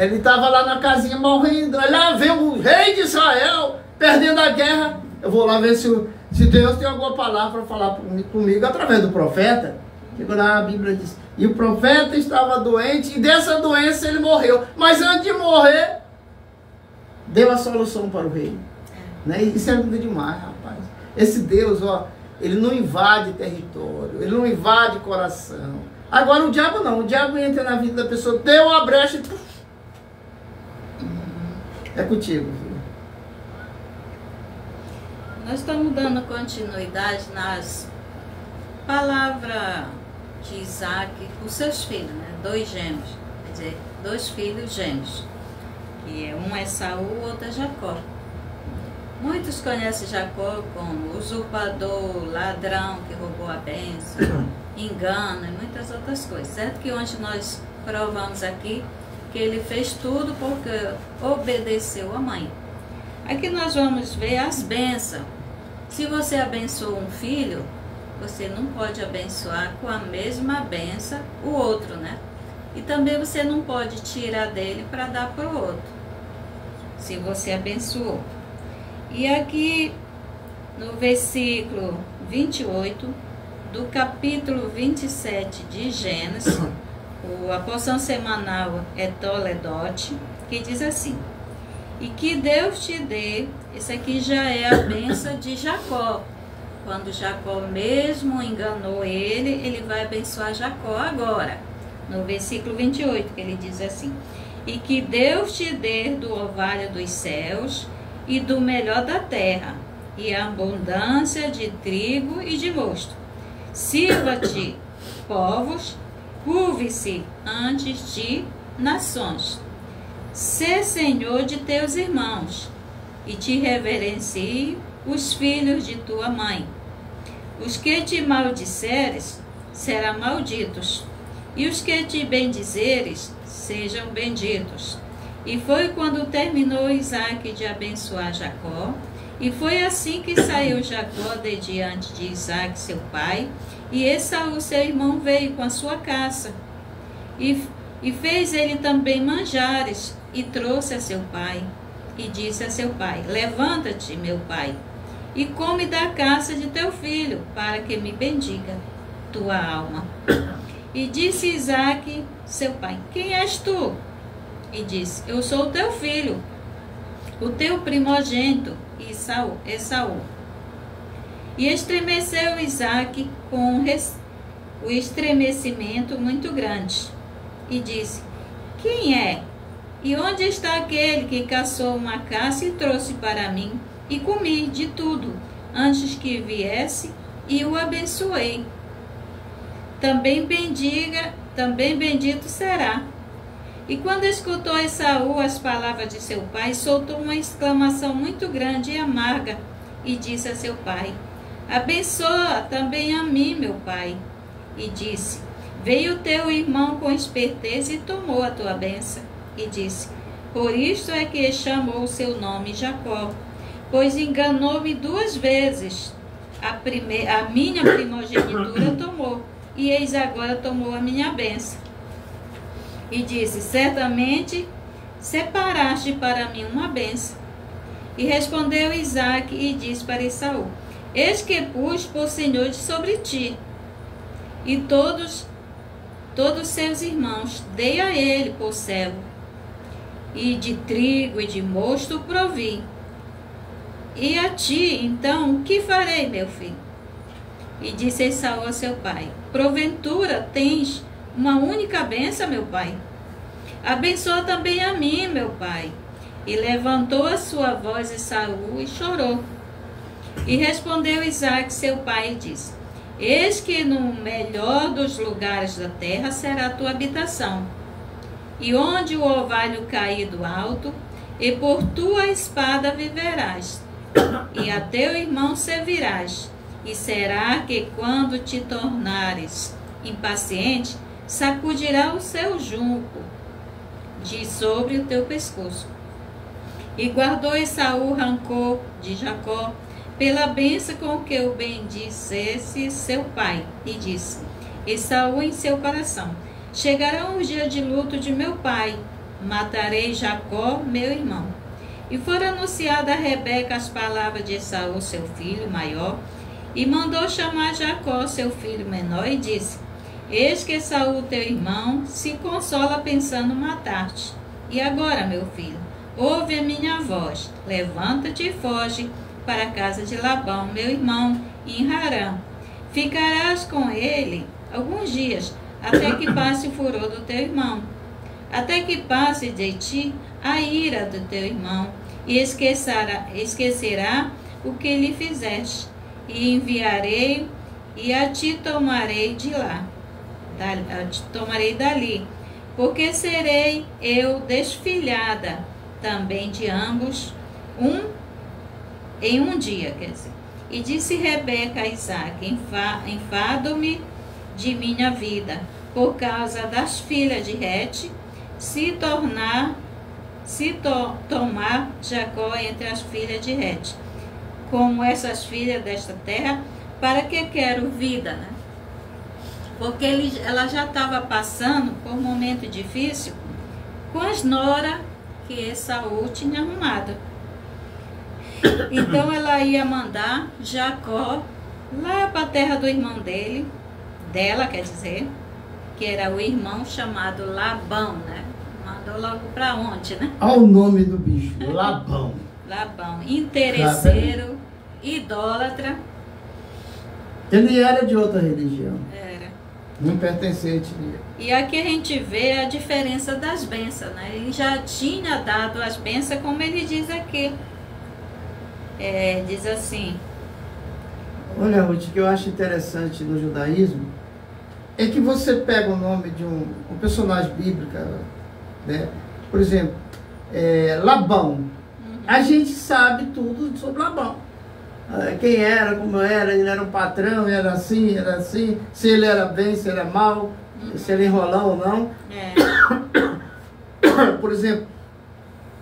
Ele estava lá na casinha morrendo. Olha, vem o rei de Israel perdendo a guerra. Eu vou lá ver se Deus tem alguma palavra para falar comigo através do profeta. Chegou lá, a Bíblia diz. E o profeta estava doente e dessa doença ele morreu. Mas antes de morrer, deu a solução para o rei. Né? Isso é lindo demais, rapaz. Esse Deus, ó, ele não invade território, ele não invade coração. Agora o diabo não, o diabo entra na vida da pessoa, deu a brecha e... É contigo, filho. Nós estamos dando continuidade nas palavras de Isaac com seus filhos, né? 2 gêmeos, quer dizer, 2 filhos gêmeos. Que um é Saul, o outro é Jacó. Muitos conhecem Jacó como usurpador, ladrão que roubou a bênção, engano e muitas outras coisas. Certo que hoje nós provamos aqui que ele fez tudo porque obedeceu a mãe. Aqui nós vamos ver as bênçãos. Se você abençoa um filho, você não pode abençoar com a mesma bênção o outro, né? E também você não pode tirar dele para dar para o outro, se você abençoou. E aqui no versículo 28 do capítulo 27 de Gênesis, a porção semanal é Toledote, que diz assim: e que Deus te dê, esse aqui já é a bênção de Jacó. Quando Jacó mesmo enganou ele vai abençoar Jacó agora. No versículo 28, que ele diz assim: e que Deus te dê do orvalho dos céus e do melhor da terra, e a abundância de trigo e de mosto. Sirva-te povos, curve-se antes de nações. Sê senhor de teus irmãos, e te reverencie os filhos de tua mãe. Os que te maldisseres serão malditos, e os que te bendizeres sejam benditos. E foi quando terminou Isaac de abençoar Jacó, e foi assim que saiu Jacó de diante de Isaac seu pai, e Esaú seu irmão veio com a sua caça, e fez ele também manjares, e trouxe a seu pai, e disse a seu pai: levanta-te, meu pai, e come da caça de teu filho, para que me bendiga tua alma. E disse Isaac, seu pai: quem és tu? E disse: eu sou teu filho, o teu primogênito, Esaú. E estremeceu Isaac com o estremecimento muito grande, e disse: quem é? E onde está aquele que caçou uma caça e trouxe para mim, e comi de tudo, antes que viesse, e o abençoei? Também bendito será. E quando escutou Esaú as palavras de seu pai, soltou uma exclamação muito grande e amarga, e disse a seu pai: abençoa também a mim, meu pai. E disse: veio teu irmão com esperteza e tomou a tua bênção. E disse: por isto é que chamou o seu nome Jacó, pois enganou-me 2 vezes. A minha primogenitura tomou, e eis agora tomou a minha bênção. E disse: certamente separaste para mim uma bênção. E respondeu Isaac e disse para Esaú: eis que pus por senhor sobre ti, e todos seus irmãos dei a ele por servo, e de trigo e de mosto provi. E a ti, então, o que farei, meu filho? E disse Esaú a seu pai: porventura tens uma única bênção, meu pai? Abençoa também a mim, meu pai. E levantou a sua voz Esaú e chorou. E respondeu Isaac, seu pai, e disse: eis que no melhor dos lugares da terra será a tua habitação, e onde o orvalho cair do alto, e por tua espada viverás, e a teu irmão servirás, E será que quando te tornares impaciente, sacudirá o seu junco de sobre o teu pescoço. E guardou Esaú rancor de Jacó pela bênção com que o bendissesse seu pai, e disse: Esaú em seu coração: chegarão os dias de luto de meu pai, matarei Jacó, meu irmão. E foram anunciadas a Rebeca as palavras de Esaú, seu filho maior, e mandou chamar Jacó, seu filho menor, e disse: eis que Esaú, teu irmão, se consola pensando matar-te. E agora, meu filho, ouve a minha voz, levanta-te e foge para a casa de Labão, meu irmão, em Harã. Ficarás com ele alguns dias, até que passe o furor do teu irmão, até que passe de ti a ira do teu irmão, e esquecerá o que lhe fizeste, e enviarei, e a ti tomarei de lá, te tomarei dali, porque serei eu desfilhada também de ambos, em um dia, quer dizer. E disse Rebeca a Isaque: enfado-me de minha vida, por causa das filhas de Rete, tomar Jacó entre as filhas de Rete, como essas filhas desta terra, para que quero vida, né? Porque ela já estava passando por um momento difícil com as noras que Esaú tinha arrumado. Então ela ia mandar Jacó lá para a terra do irmão dela, quer dizer, que era o irmão chamado Labão, né? Mandou logo para onde, né? Olha o nome do bicho, Labão. Labão, interesseiro, idólatra. Ele era de outra religião. Era. Não pertencente. E aqui a gente vê a diferença das bênçãos, né? Ele já tinha dado as bênçãos, como ele diz aqui. Diz assim. Olha, Ruth, o que eu acho interessante no judaísmo é que você pega o nome de um personagem bíblico, né? Por exemplo, Labão. Uhum. A gente sabe tudo sobre Labão. Quem era, como era, ele era um patrão, era assim, se ele era bem, se ele era mal, se ele enrolou ou não. Por exemplo,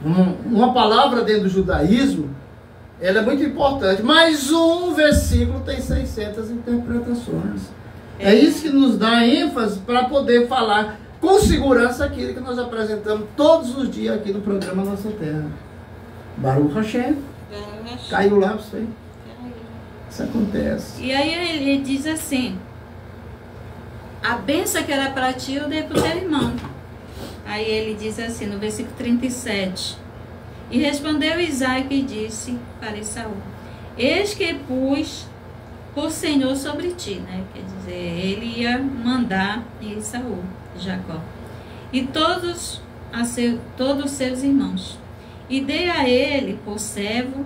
uma palavra dentro do judaísmo, ela é muito importante, mas um versículo tem 600 interpretações. É isso que nos dá ênfase para poder falar com segurança aquilo que nós apresentamos todos os dias aqui no programa Nossa Terra. Baruch Hashem. Caiu lá para você. Isso acontece. E aí ele diz assim: a benção que era para ti eu dei para o teu irmão. Aí ele diz assim no versículo 37: e respondeu Isaque e disse para Esaú: eis que pus por Senhor sobre ti, né? Quer dizer, ele ia mandar Esaú, Jacó, e todos os seus irmãos, e dei a ele por servo,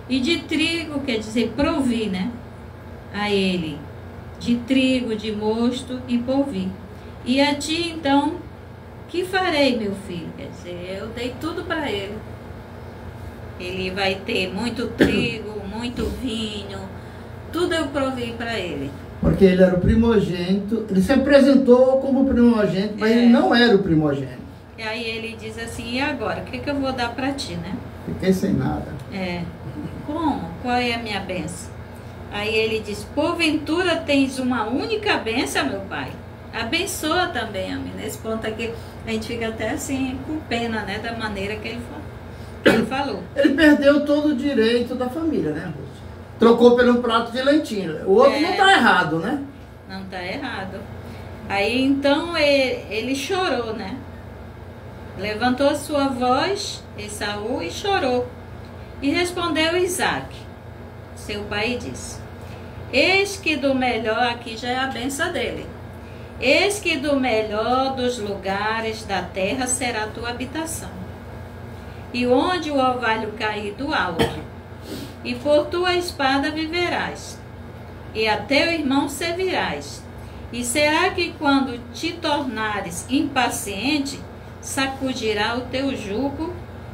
e de trigo, quer dizer, provi, né? A ele de trigo, de mosto e porvir. E a ti, então, que farei, meu filho? Quer dizer, eu dei tudo para ele. Ele vai ter muito trigo, muito vinho, tudo eu provi para ele. Porque ele era o primogênito, ele se apresentou como primogênito, mas ele não era o primogênito. E aí ele diz assim: e agora, o que eu vou dar para ti, né? Fiquei sem nada. Como? Qual é a minha bênção? Aí ele diz: porventura tens uma única bênção, meu pai? Abençoa também a mim. Nesse ponto aqui, a gente fica até assim, com pena, né? Da maneira que ele falou. Ele perdeu todo o direito da família, né, Ruth? Trocou por um prato de lentilha. O outro não está errado, né? Não está errado. Aí então ele chorou, né? Levantou a sua voz, Esaú, e chorou. E respondeu Isaque, seu pai, e disse: eis que do melhor, aqui já é a benção dele, eis que do melhor dos lugares da terra será a tua habitação, e onde o orvalho cair do alto, e por tua espada viverás, e a teu irmão servirás. E será que quando te tornares impaciente, sacudirá o teu jugo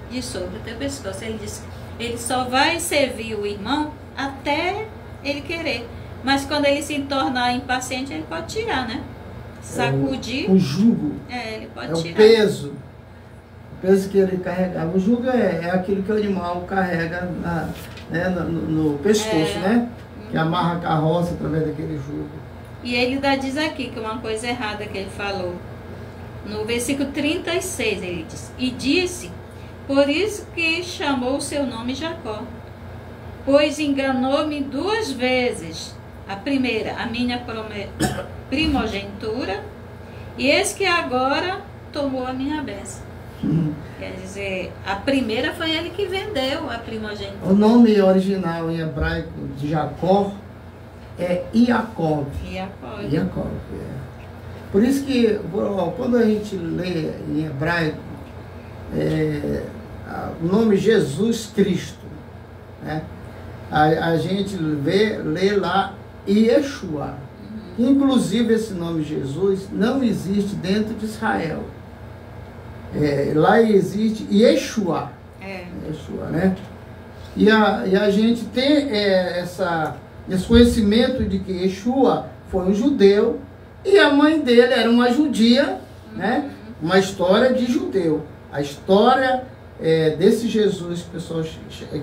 de sobre o teu pescoço? Ele disse: ele só vai servir o irmão até ele querer. Mas quando ele se tornar impaciente, ele pode tirar, né? Sacudir. O jugo. Ele pode tirar. O peso. O peso que ele carregava. O jugo é aquilo que o animal carrega no pescoço, né? Que amarra a carroça através daquele jugo. E ele ainda diz aqui que uma coisa errada que ele falou. No versículo 36 ele diz: e disse, por isso que chamou o seu nome Jacó, pois enganou-me 2 vezes. A primeira, a minha primogenitura, e eis que agora tomou a minha bênção. Quer dizer, a primeira foi ele que vendeu a primogenitura. O nome original em hebraico de Jacó é Iacov. Iacov, Por isso que quando a gente lê em hebraico o nome Jesus Cristo, né? A gente lê lá Yeshua. Inclusive esse nome Jesus não existe dentro de Israel. Lá existe Yeshua. Yeshua, né? E a gente tem esse conhecimento de que Yeshua foi um judeu e a mãe dele era uma judia, né? Uma história de judeu. A história desse Jesus que o pessoal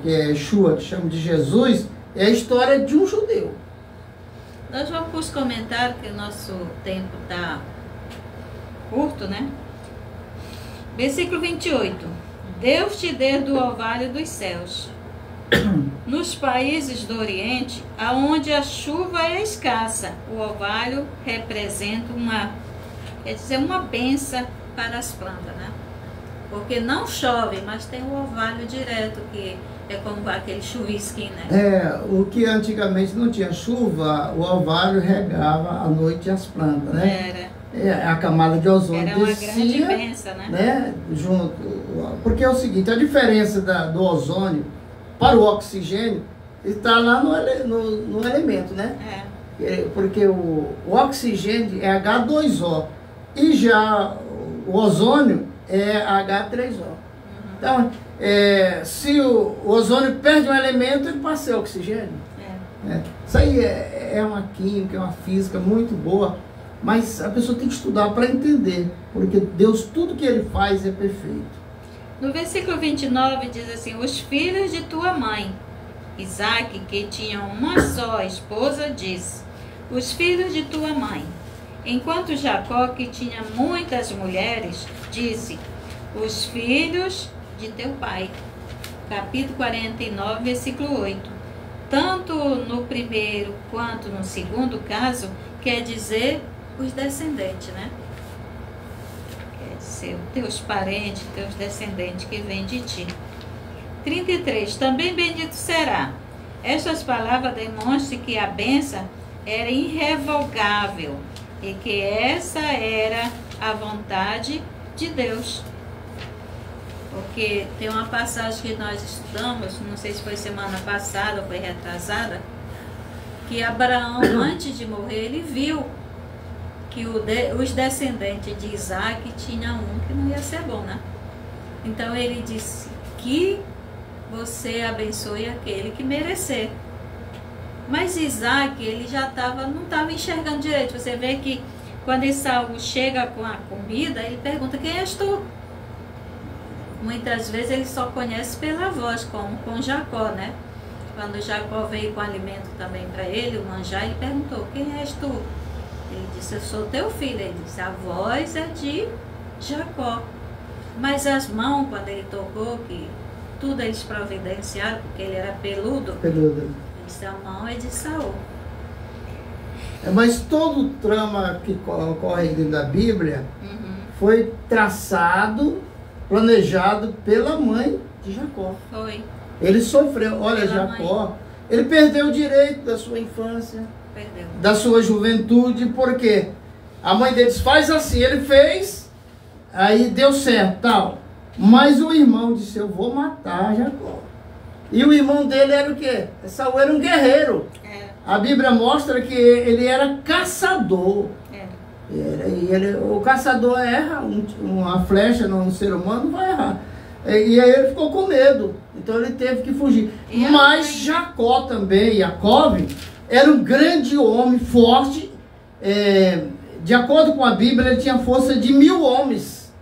que é Yeshua, que chama de Jesus, é a história de um judeu. Nós vamos para os comentários, que o nosso tempo está curto, né? Versículo 28. Deus te dê do orvalho dos céus. Nos países do Oriente, aonde a chuva é escassa, o orvalho representa uma bênção para as plantas, né? Porque não chove, mas tem o orvalho direto, que é como aquele chuvisquinho, né? O que antigamente não tinha chuva, o orvalho regava à noite as plantas, né? A camada de ozônio era uma descia, grande bênção, né? Junto, porque é o seguinte, a diferença do ozônio para o oxigênio está lá no elemento, né? Porque o oxigênio é H2O e já o ozônio é H3O. Então, se o ozônio perde um elemento, ele passa a ser oxigênio. Isso aí é uma química, é uma física muito boa, mas a pessoa tem que estudar para entender, porque Deus, tudo que Ele faz é perfeito. No versículo 29 diz assim: os filhos de tua mãe, Isaque, que tinha uma só esposa, disse: os filhos de tua mãe. Enquanto Jacó, que tinha muitas mulheres, disse: os filhos de teu pai. Capítulo 49, versículo 8. Tanto no primeiro quanto no segundo caso, quer dizer os descendentes, né? Quer dizer, teus parentes, teus descendentes que vêm de ti. 33. Também bendito será. Estas palavras demonstram que a bênção era irrevogável e que essa era a vontade de Deus. Porque tem uma passagem que nós estudamos, não sei se foi semana passada ou foi retrasada, que Abraão, antes de morrer, ele viu que os descendentes de Isaac tinham um que não ia ser bom, né? Então ele disse que você abençoe aquele que merecer. Mas Isaac, ele já não estava enxergando direito. Você vê que quando Esaú chega com a comida, ele pergunta: quem és tu? Muitas vezes ele só conhece pela voz, como com Jacó, né? Quando Jacó veio com alimento também para ele, o manjar, ele perguntou: quem és tu? Ele disse: eu sou teu filho. Ele disse: a voz é de Jacó. Mas as mãos, quando ele tocou, que tudo eles providenciaram, porque ele era peludo. Ele disse: a mão é de Saul. Mas todo o trama que ocorre dentro da Bíblia foi traçado, planejado pela mãe de Jacó. Foi. Ele sofreu. Olha, Jacó, ele perdeu o direito da sua infância, da sua juventude, porque a mãe deles faz assim, ele fez, aí deu certo, tal. Mas o irmão disse: eu vou matar Jacó. E o irmão dele era o quê? Esaú era um guerreiro. A Bíblia mostra que ele era caçador. O caçador erra, uma flecha num ser humano vai errar. E aí ele ficou com medo. Então ele teve que fugir. Mas Jacó também, Jacob, era um grande homem, forte. De acordo com a Bíblia, ele tinha força de 1000 homens.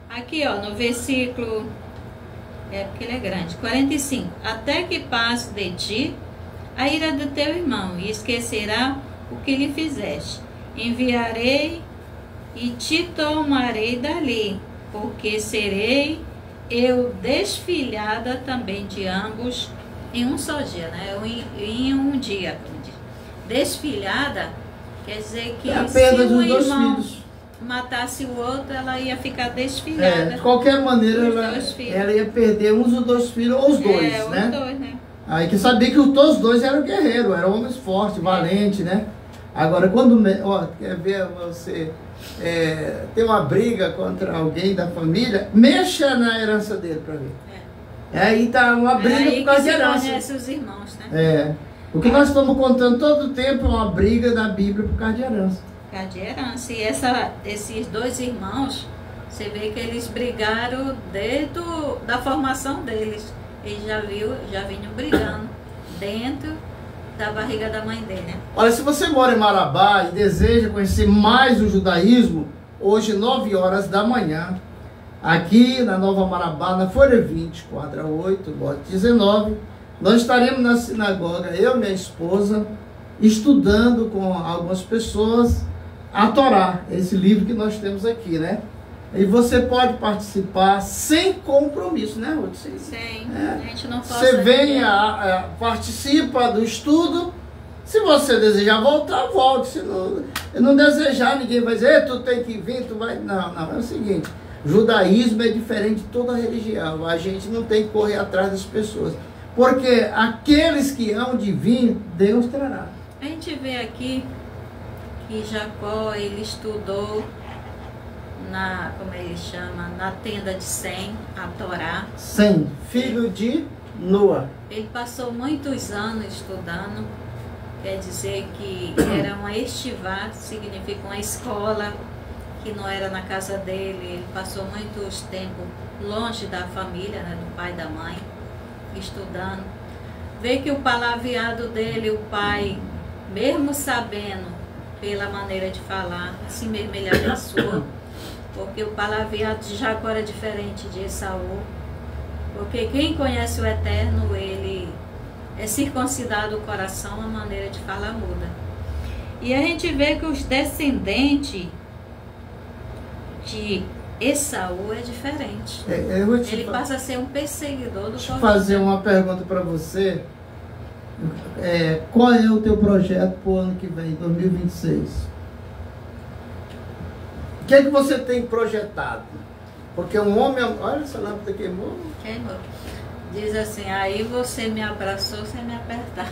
Aqui, ó, no versículo, porque ele é grande, 45. Até que passe de ti a ira do teu irmão, e esquecerá o que lhe fizeste. Enviarei e te tomarei dali, porque serei eu desfilhada também de ambos em um só dia, né? Em um dia. Desfilhada quer dizer que a se perda um dos dois irmão filhos matasse o outro, ela ia ficar desfilhada. de qualquer maneira, ela ia perder uns dos dois filhos, ou os dois, né? Os dois, né? Aí que sabia que todos os dois eram guerreiros, eram homens fortes, valentes, né? Agora, quando quer ver você ter uma briga contra alguém da família, mexa na herança dele para ver. Aí tá uma briga por causa de herança. Conhece os irmãos, né? O que nós estamos contando todo o tempo é uma briga da Bíblia por causa de herança. Por causa de herança. E esses dois irmãos, você vê que eles brigaram desde da formação deles. Eles já vinham brigando dentro da barriga da mãe dele, né? Olha, se você mora em Marabá e deseja conhecer mais o judaísmo, hoje 9 horas da manhã, aqui na Nova Marabá, na Folha 20, quadra 8, lote 19, nós estaremos na sinagoga, eu e minha esposa, estudando com algumas pessoas a Torá, esse livro que nós temos aqui, né? E você pode participar sem compromisso, né, Ruth? Sim, a gente não pode. Você vem, participa do estudo. Se você desejar voltar, volte. Se não desejar, ninguém vai dizer, tu tem que vir, tu vai. Não, é o seguinte: judaísmo é diferente de toda religião. A gente não tem que correr atrás das pessoas. Porque aqueles que hão de vir, Deus trará. A gente vê aqui que Jacó, ele estudou como ele chama, na tenda de Sem, a Torá. Sem, filho de Noa. Ele passou muitos anos estudando, quer dizer que era uma estivá, significa uma escola, que não era na casa dele. Ele passou muitos tempos longe da família, né, do pai e da mãe, estudando. Vê que o palavreado dele, o pai, mesmo sabendo pela maneira de falar, assim mesmo ele abençoou. Porque o palavreado de Jacó era diferente de Esaú. Porque quem conhece o Eterno, ele é circuncidado o coração, a maneira de falar muda. E a gente vê que os descendentes de Esaú é diferente. Ele passa a ser um perseguidor do povo. Deixa eu fazer uma pergunta para você. Qual é o teu projeto para o ano que vem, 2026? O que é que você tem projetado? Porque um homem... Olha, essa lâmpada queimou. Queimou. Diz assim, aí você me abraçou sem me apertar.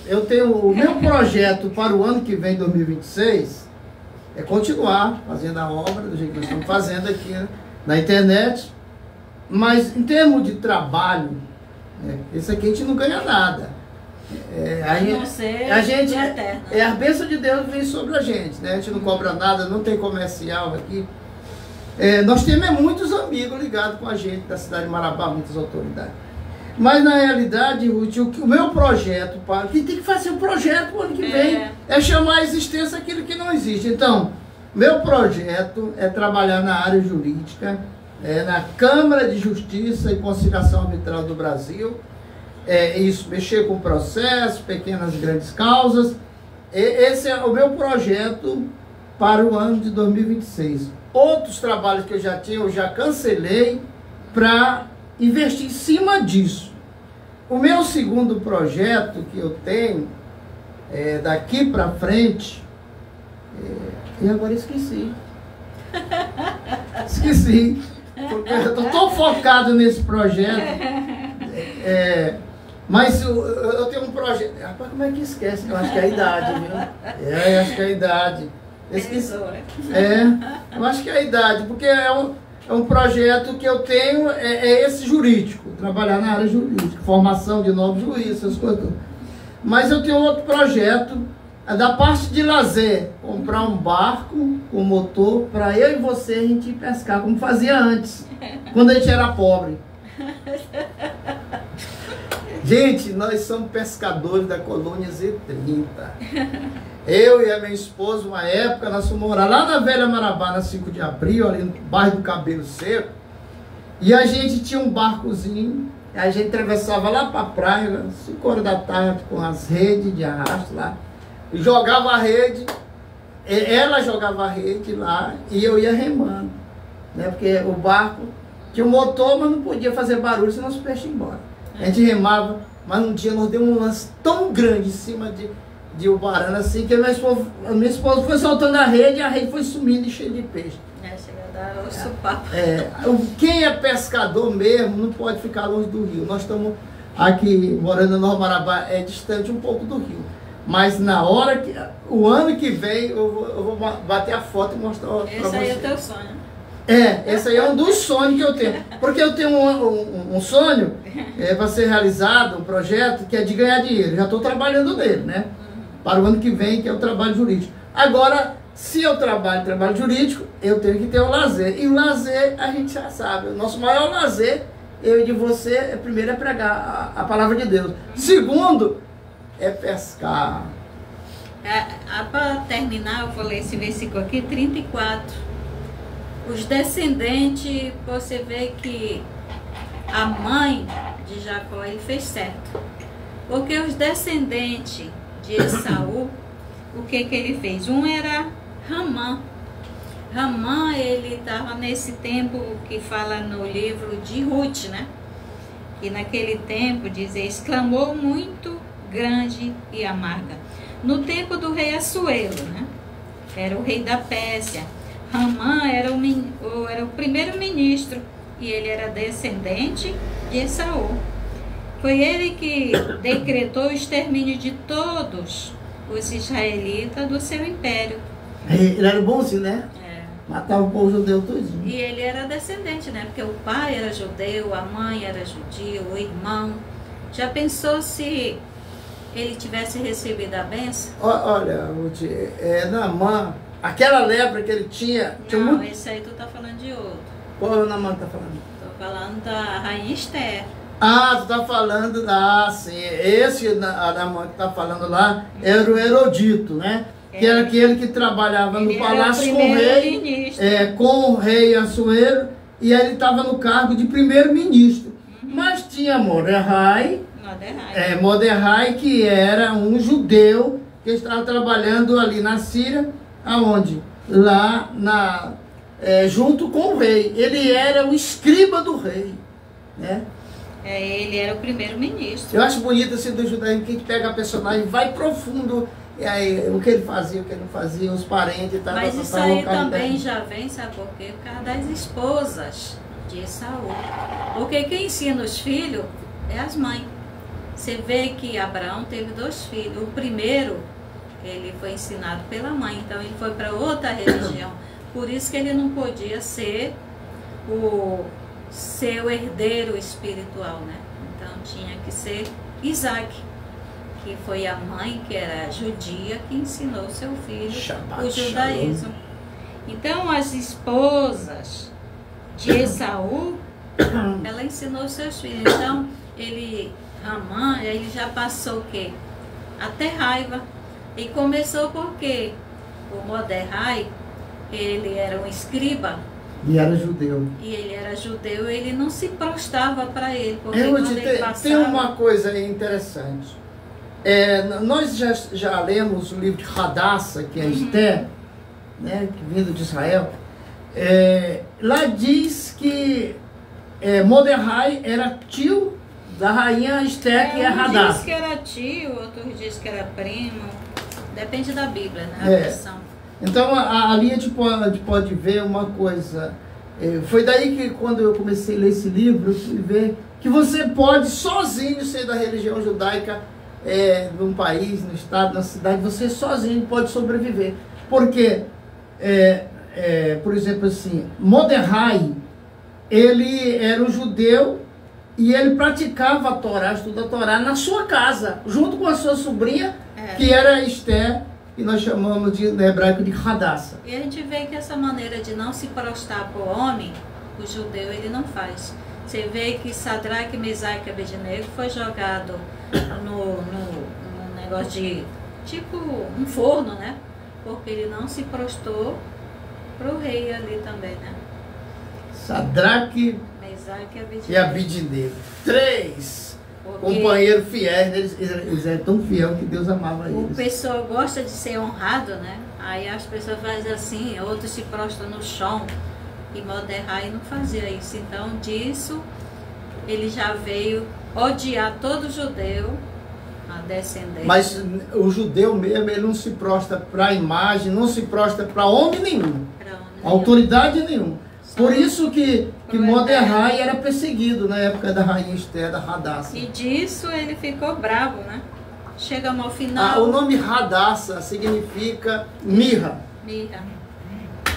Eu tenho... O meu projeto para o ano que vem, 2026, é continuar fazendo a obra do jeito que nós estamos fazendo aqui na internet. Mas em termos de trabalho, esse aqui a gente não ganha nada. A bênção de Deus vem sobre a gente, né? A gente não cobra nada, não tem comercial aqui. Nós temos muitos amigos ligados com a gente da cidade de Marabá, muitas autoridades. Mas na realidade, Ruth, o meu projeto, quem tem que fazer um projeto o ano que vem é chamar a existência aquilo que não existe. Então, meu projeto é trabalhar na área jurídica, na Câmara de Justiça e Conciliação Arbitral do Brasil. Isso, mexer com processos, pequenas e grandes causas. Esse é o meu projeto para o ano de 2026. Outros trabalhos que eu já tinha, eu já cancelei para investir em cima disso. O meu segundo projeto que eu tenho, daqui para frente, e agora esqueci. Porque eu estou tão focado nesse projeto. Mas eu tenho um projeto. Rapaz, como é que esquece? Eu acho que é a idade, viu? Eu acho que é a idade. Eu acho que é a idade, porque é um projeto que eu tenho, esse jurídico, trabalhar na área jurídica, formação de novos juízes, essas coisas. Mas eu tenho outro projeto Da parte de lazer, comprar um barco com motor para eu e você a gente ir pescar, como fazia antes, quando a gente era pobre. Gente, nós somos pescadores da colônia Z30. Eu e a minha esposa, uma época, nós fomos morar lá na Velha Marabá, na 5 de abril, ali no bairro do Cabelo Seco. E a gente tinha um barcozinho, a gente atravessava lá para a praia, 5 horas da tarde, com as redes de arrasto lá. Jogava a rede, ela jogava a rede lá e eu ia remando, né? Porque o barco tinha um motor, mas não podia fazer barulho, senão os peixes iam embora. A gente remava, mas um dia nós demos um lance tão grande em cima de Ubarana, assim, que a minha esposa foi soltando a rede foi sumindo e cheia de peixe. Chega a dar osso papo. Quem é pescador mesmo não pode ficar longe do rio. Nós estamos aqui, morando no Marabá, é distante um pouco do rio. Mas na hora que, o ano que vem, eu vou bater a foto e mostrar para vocês. Esse aí é o teu sonho. Esse aí é um dos sonhos que eu tenho. Porque eu tenho um sonho para ser realizado, um projeto que é de ganhar dinheiro. Já estou trabalhando nele, né? Para o ano que vem, que é o trabalho jurídico. Agora, se eu trabalho jurídico, eu tenho que ter o lazer. E o lazer, a gente já sabe. O nosso maior lazer, eu e de você, primeiro é pregar a palavra de Deus. Segundo, é pescar. Para terminar, eu vou ler esse versículo aqui, 34. Os descendentes, você vê que a mãe de Jacó, ele fez certo. Porque os descendentes de Esaú, o que ele fez? Um era Ramã. Ramã, ele estava nesse tempo que fala no livro de Ruth, né? E naquele tempo, diz, exclamou muito grande e amarga. No tempo do rei Assuero, né? Era o rei da Pérsia. Ramã era o primeiro-ministro e ele era descendente de Esaú. Foi ele que decretou o extermínio de todos os israelitas do seu império. Ele era bonzinho, né? Matava o povo judeu todinho. E ele era descendente, né? Porque o pai era judeu, a mãe era judia, o irmão. Já pensou se ele tivesse recebido a bênção? Olha, Ruth, Naamã, aquela lepra que ele tinha... Não, esse aí tu tá falando de outro. Qual é o Naamã que tá falando? Tô falando da rainha Esther. Tu tá falando sim. Esse Naamã que tá falando lá era o Herodito, né? Que era aquele que trabalhava no palácio com o rei Assuero, e aí ele estava no cargo de primeiro-ministro. Mas tinha Mordecai, que era um judeu que estava trabalhando ali na Síria, aonde? Lá junto com o rei. Ele era o escriba do rei, né? Ele era o primeiro-ministro. Eu acho bonito assim do judaísmo, que a gente pega a personagem, vai profundo, e aí o que ele fazia, o que ele não fazia, os parentes e tal. Mas isso aí também já vem, sabe por quê? Por causa das esposas de Esaú. Porque quem ensina os filhos é as mães. Você vê que Abraão teve 2 filhos. O primeiro, ele foi ensinado pela mãe, então ele foi para outra religião. Por isso que ele não podia ser o seu herdeiro espiritual, né? Então tinha que ser Isaac, que foi a mãe, que era judia, que ensinou seu filho o judaísmo. Então as esposas de Esaú, ela ensinou seus filhos. Então Ramã, ele já passou o quê? Até raiva. E começou porque o Mordecai, ele era um escriba. E era judeu. E ele era judeu, ele não se prostrava para ele. Porque ele passava... Tem uma coisa aí interessante. Nós já lemos o livro de Hadassah, que é Esther, né, que vindo de Israel. Lá diz que Mordecai era tio da rainha Esther, que é Hadassah. Um diz que era tio, outro diz que era primo. Depende da Bíblia, né? A versão. Então, ali a gente pode ver uma coisa. Foi daí que, quando eu comecei a ler esse livro, eu fui ver que você pode sozinho ser da religião judaica, num país, no estado, na cidade, você sozinho pode sobreviver. Porque, por exemplo, assim, Mordecai, ele era um judeu e ele praticava a Torá, estuda a Torá na sua casa, junto com a sua sobrinha, que era Esther, e nós chamamos no hebraico de Hadassah. E a gente vê que essa maneira de não se prostrar para o homem, o judeu ele não faz. Você vê que Sadraque, Mesaque e Abednego foi jogado no negócio de, tipo, um forno, né? Porque ele não se prostrou para o rei ali também, né? Sadraque, Mesaque e Abednego. 3 Porque companheiros fiéis, eles eram tão fiéis que Deus amava o eles. pessoa gosta de ser honrado, né? Aí as pessoas fazem assim, outros se prostram no chão. E Mordecai não fazia isso. Então, disso, ele já veio odiar todo judeu, a descendência. Mas o judeu mesmo, ele não se prostra para a imagem, não se prostra para homem nenhum, autoridade nenhuma. Por isso que Mordecai era perseguido na época da rainha Esther, da Hadassah. E disso ele ficou bravo, né? Chegamos ao final. O nome Hadassah significa mirra. Mirra.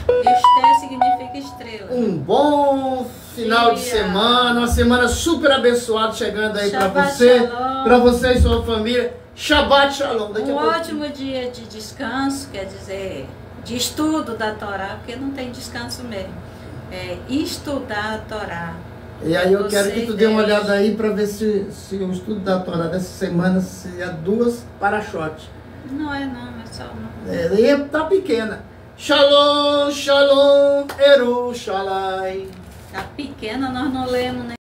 Esther significa estrela. Um bom final de Dia. semana, uma semana super abençoada chegando aí para Shabbat você, Shalom. para você e sua família. Shabbat Shalom. Daqui a Um pouco. ótimo dia de descanso, quer dizer, de estudo da Torá, porque não tem descanso mesmo. É estudar a Torá. E aí eu Você quero que tu e dê uma Deus. olhada aí para ver se o estudo da Torá dessa semana se é 2 para-chotes. Não é não, é só uma. E tá pequena. Shalom, shalom, Yerushalayim. Tá pequena, nós não lemos, né?